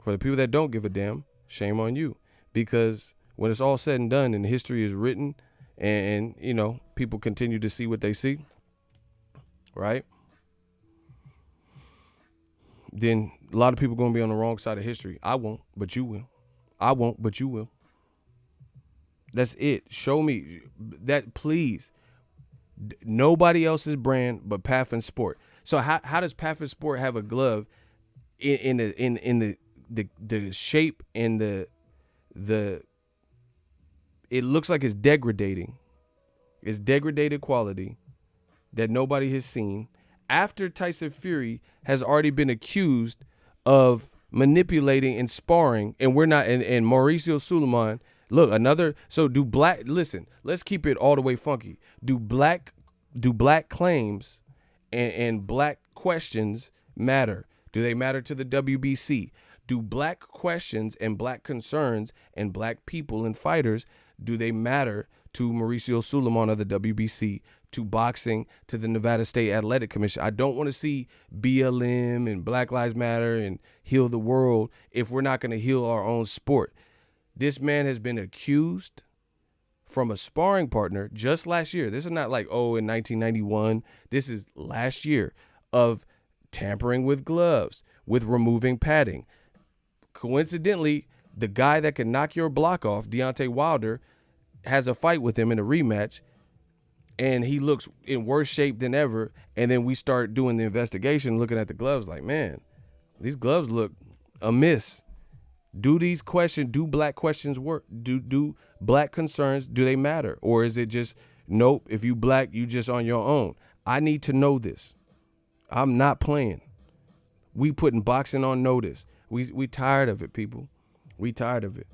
For the people that don't give a damn, shame on you. Because when it's all said and done and history is written and you know, people continue to see what they see, right? Then a lot of people going to be on the wrong side of history. I won't, but you will. I won't, but you will. That's it. Show me that, please. Nobody else's brand but Paffin Sport. So how does Paffin Sport have a glove in the shape and the it looks like it's degrading. It's degraded quality that nobody has seen after Tyson Fury has already been accused of manipulating and sparring, and we're not, and Mauricio Suleiman, look, listen, let's keep it all the way funky. Do black claims and black questions matter? Do they matter to the WBC? Do black questions and black concerns and black people and fighters, do they matter to Mauricio Suleiman of the WBC, to boxing, to the Nevada State Athletic Commission. I don't want to see BLM and Black Lives Matter and heal the world if we're not going to heal our own sport. This man has been accused from a sparring partner just last year. This is not like, oh, in 1991. This is last year, of tampering with gloves, with removing padding. Coincidentally, the guy that can knock your block off, Deontay Wilder, has a fight with him in a rematch, and he looks in worse shape than ever. And then we start doing the investigation, looking at the gloves like, man, these gloves look amiss. Do these questions, do black questions work? Do black concerns, do they matter? Or is it just, nope, if you black, you just on your own? I need to know this. I'm not playing. We putting boxing on notice. We tired of it, people. We tired of it.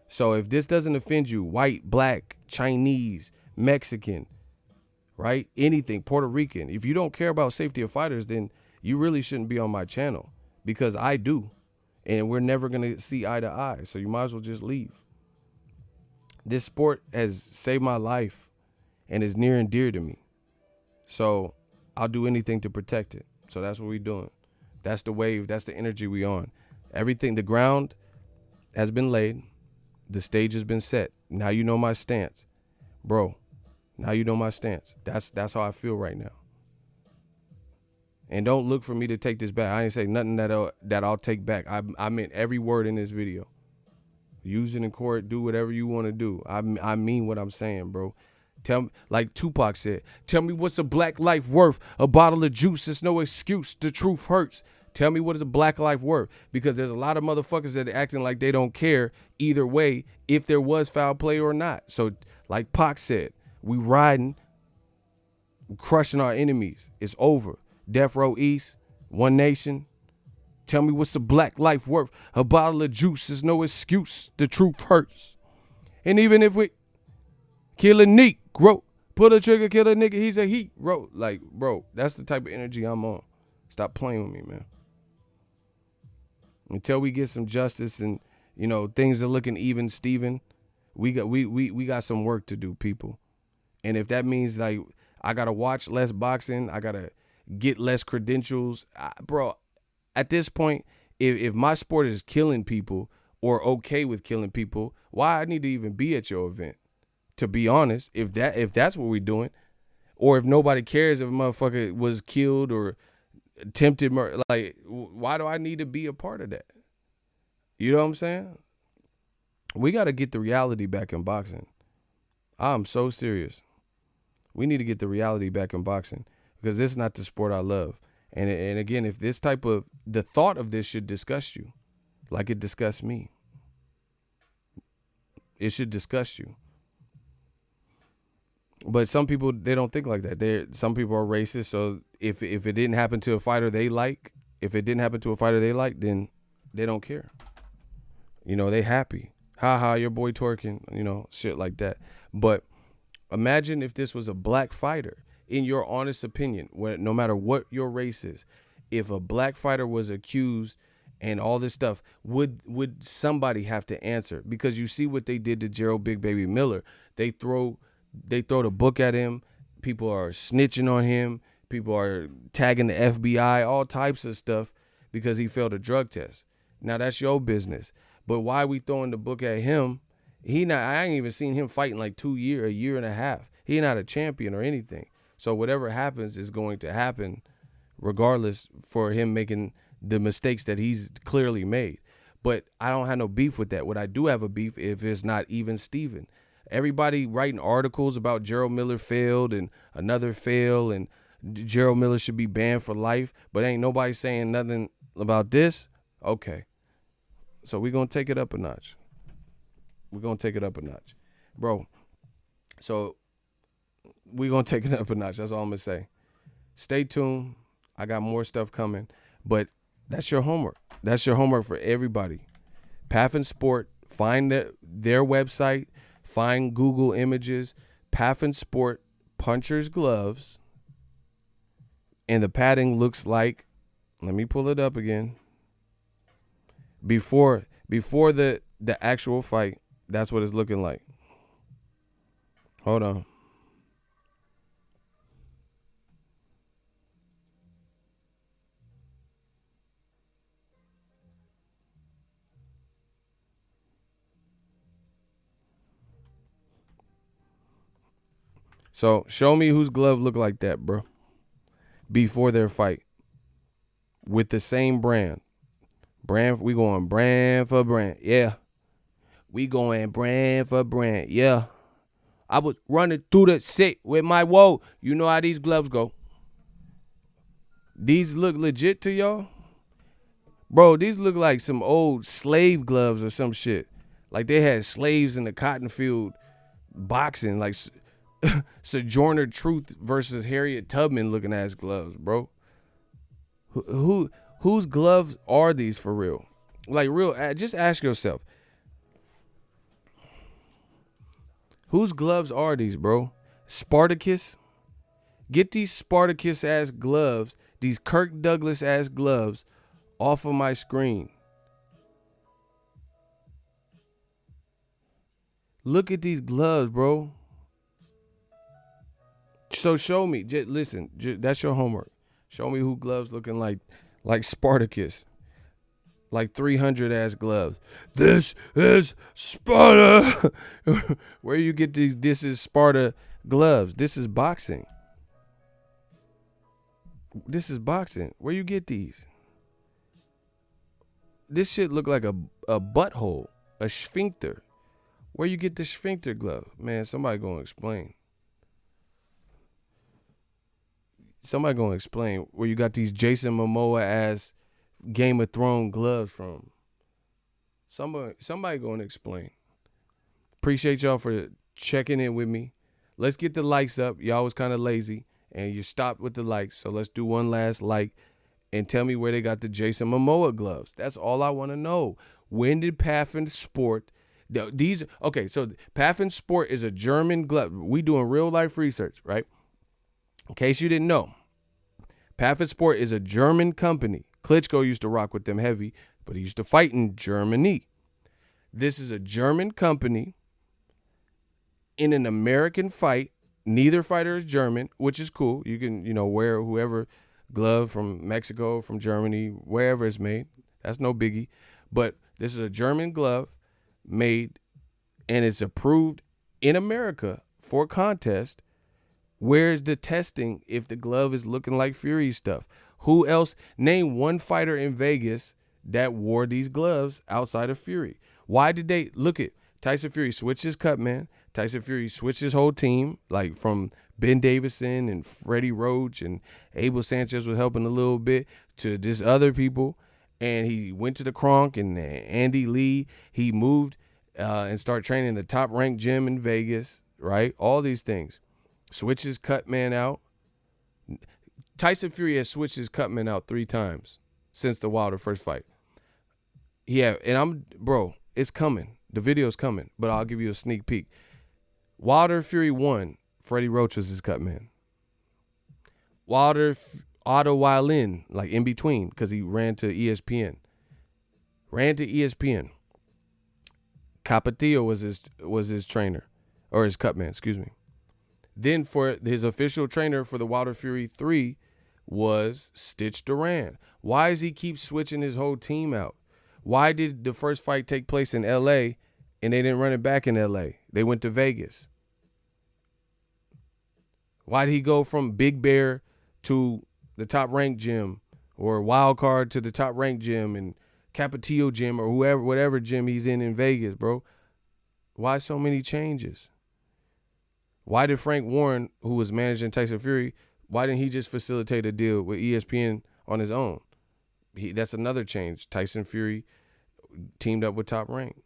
So if this doesn't offend you, white, black, Chinese, Mexican, right? Anything, Puerto Rican. If you don't care about safety of fighters, then you really shouldn't be on my channel, because I do. And we're never going to see eye to eye. So you might as well just leave. This sport has saved my life and is near and dear to me. So I'll do anything to protect it. So that's what we're doing. That's the wave. That's the energy we on. Everything, the ground has been laid. The stage has been set. Now you know my stance. Bro, now you know my stance. That's how I feel right now. And don't look for me to take this back. I ain't say nothing that I'll take back. I meant every word in this video. Use it in court. Do whatever you want to do. I mean what I'm saying, bro. Tell me, like Tupac said, tell me what's a black life worth? A bottle of juice, it's no excuse. The truth hurts. Tell me what is a black life worth? Because there's a lot of motherfuckers that are acting like they don't care either way if there was foul play or not. So like Pac said, we riding, crushing our enemies. It's over. Death Row East, One Nation. Tell me what's a black life worth? A bottle of juice is no excuse. The truth hurts. And even if we kill a neat, bro, pull the trigger, kill a nigga, he's a heat, bro. Like, bro, that's the type of energy I'm on. Stop playing with me, man. Until we get some justice and, you know, things are looking even, Steven, we got some work to do, people. And if that means, like, I got to watch less boxing, I got to get less credentials, bro, at this point, if my sport is killing people or okay with killing people, why I need to even be at your event? To be honest, if that's what we're doing, or if nobody cares if a motherfucker was killed or attempted murder, like, why do I need to be a part of that? You know what I'm saying? We got to get the reality back in boxing. I'm so serious. We need to get the reality back in boxing, because this is not the sport I love. And again, if this type of, the thought of this should disgust you, like it disgusts me. It should disgust you. But some people, they don't think like that. Some people are racist. So if it didn't happen to a fighter they like, then they don't care. You know, they happy. Ha ha, your boy twerking, you know, shit like that. But imagine if this was a black fighter. In your honest opinion, no matter what your race is, if a black fighter was accused and all this stuff, would somebody have to answer? Because you see what they did to Gerald Big Baby Miller. They throw the book at him. People are snitching on him. People are tagging the FBI, all types of stuff, because he failed a drug test. Now that's your business. But why we throwing the book at him? I ain't even seen him fight in like a year and a half. He not a champion or anything. So whatever happens is going to happen regardless, for him making the mistakes that he's clearly made. But I don't have no beef with that. What I do have a beef if it's not even Steven. Everybody writing articles about Gerald Miller failed and another failed and Gerald Miller should be banned for life, but ain't nobody saying nothing about this. Okay. So we're going to take it up a notch. Bro. So we're going to take it up a notch. That's all I'm going to say. Stay tuned. I got more stuff coming. But that's your homework. That's your homework for everybody. Paffin Sport, find their website. Find Google images. Paffin Sport puncher's gloves. And the padding looks like, let me pull it up again. Before the actual fight, that's what it's looking like. Hold on. So show me whose glove look like that, bro. Before their fight. With the same brand. We going brand for brand. Yeah. We going brand for brand. Yeah. I was running through the city with my whoa. You know how these gloves go. These look legit to y'all? Bro, these look like some old slave gloves or some shit. Like they had slaves in the cotton field boxing, like Sojourner Truth versus Harriet Tubman looking ass gloves, bro. Whose gloves are these for real? Like real, just ask yourself. Whose gloves are these, bro? Spartacus? Get these Spartacus ass gloves, these Kirk Douglas ass gloves off of my screen. Look at these gloves, bro. So show me. Listen, that's your homework. Show me who gloves looking like Spartacus. Like 300 ass gloves. This is Sparta. Where you get these this is Sparta gloves? This is boxing. This is boxing. Where you get these? This shit look like a butthole, a sphincter. Where you get the sphincter glove? Man, somebody gonna explain. Somebody gonna explain where you got these Jason Momoa ass Game of Thrones gloves from. Somebody gonna explain. Appreciate y'all for checking in with me. Let's get the likes up. Y'all was kind of lazy and you stopped with the likes. So let's do one last like and tell me where they got the Jason Momoa gloves. That's all I want to know. When did Paffin Sport these okay, so Paffin Sport is a German glove. We doing real life research, right? In case you didn't know, Paffin Sport is a German company. Klitschko used to rock with them heavy, but he used to fight in Germany. This is a German company in an American fight. Neither fighter is German, which is cool. You can, wear whoever glove from Mexico, from Germany, wherever it's made. That's no biggie. But this is a German glove made, and it's approved in America for contest. Where's the testing if the glove is looking like Fury stuff? Who else? Name one fighter in Vegas that wore these gloves outside of Fury. Why did they look at Tyson Fury switch his cut, man? Tyson Fury switched his whole team, like from Ben Davison and Freddie Roach and Abel Sanchez was helping a little bit to this other people. And he went to the Kronk and Andy Lee. He moved and started training in the top ranked gym in Vegas, right? All these things. Switch his cut man out. Tyson Fury has switched his cut man out 3 times since the Wilder first fight. Yeah, and it's coming. The video's coming, but I'll give you a sneak peek. Wilder Fury 1, Freddie Roach was his cut man. Wilder Otto Wylin, like in between, because he ran to ESPN. Capatillo was his trainer, or his cut man, excuse me. Then for his official trainer for the Wilder Fury 3 was Stitch Duran. Why does he keep switching his whole team out? Why did the first fight take place in L.A. and they didn't run it back in L.A.? They went to Vegas. Why did he go from Big Bear to the top-ranked gym, or Wild Card to the top-ranked gym and Capatillo gym, or whatever gym he's in Vegas, bro? Why so many changes? Why did Frank Warren, who was managing Tyson Fury, why didn't he just facilitate a deal with ESPN on his own? That's another change. Tyson Fury teamed up with Top Rank.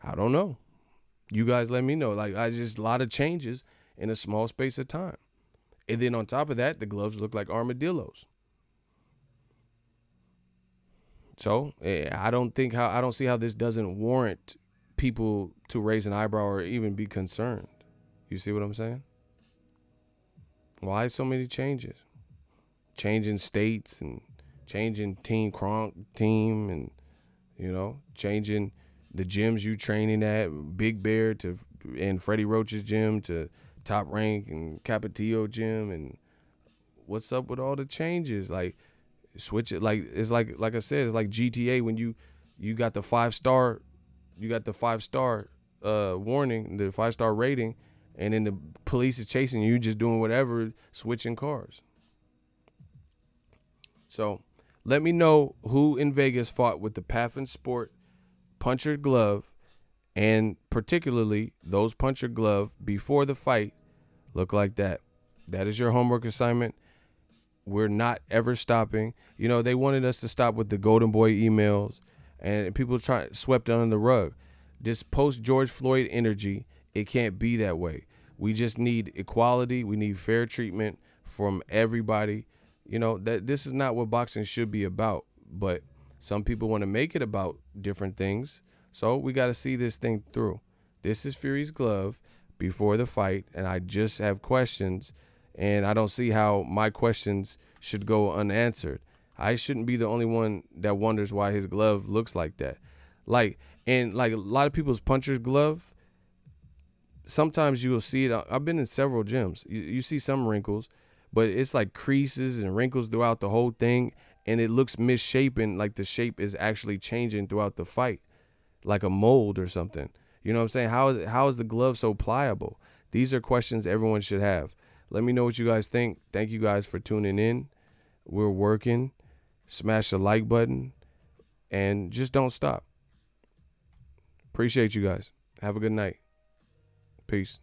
I don't know. You guys let me know. Like, a lot of changes in a small space of time. And then on top of that, the gloves look like armadillos. So I don't see how this doesn't warrant people to raise an eyebrow or even be concerned. You see what I'm saying? Why so many changes? Changing states and changing Team Kronk team and, changing the gyms you training at, Big Bear to and Freddie Roach's gym to Top Rank and Capetillo gym, and what's up with all the changes? Like switch it. Like it's like I said, it's like GTA when you got the 5-star, warning, the 5-star rating, and then the police is chasing you, just doing whatever, switching cars. So let me know who in Vegas fought with the Paffin Sport puncher glove, and particularly those puncher glove before the fight look like that. That is your homework assignment. We're not ever stopping. You know, they wanted us to stop with the Golden Boy emails, and people swept it under the rug. This post George Floyd energy, it can't be that way. We just need equality. We need fair treatment from everybody. You know, that this is not what boxing should be about, but some people want to make it about different things. So we got to see this thing through. This is Fury's glove before the fight, and I just have questions, and I don't see how my questions should go unanswered. I shouldn't be the only one that wonders why his glove looks like that. Like a lot of people's puncher's glove, sometimes you will see it. I've been in several gyms. You see some wrinkles, but it's like creases and wrinkles throughout the whole thing, and it looks misshapen, like the shape is actually changing throughout the fight, like a mold or something. You know what I'm saying? How is the glove so pliable? These are questions everyone should have. Let me know what you guys think. Thank you guys for tuning in. We're working. Smash the like button, and just don't stop. Appreciate you guys. Have a good night. Peace.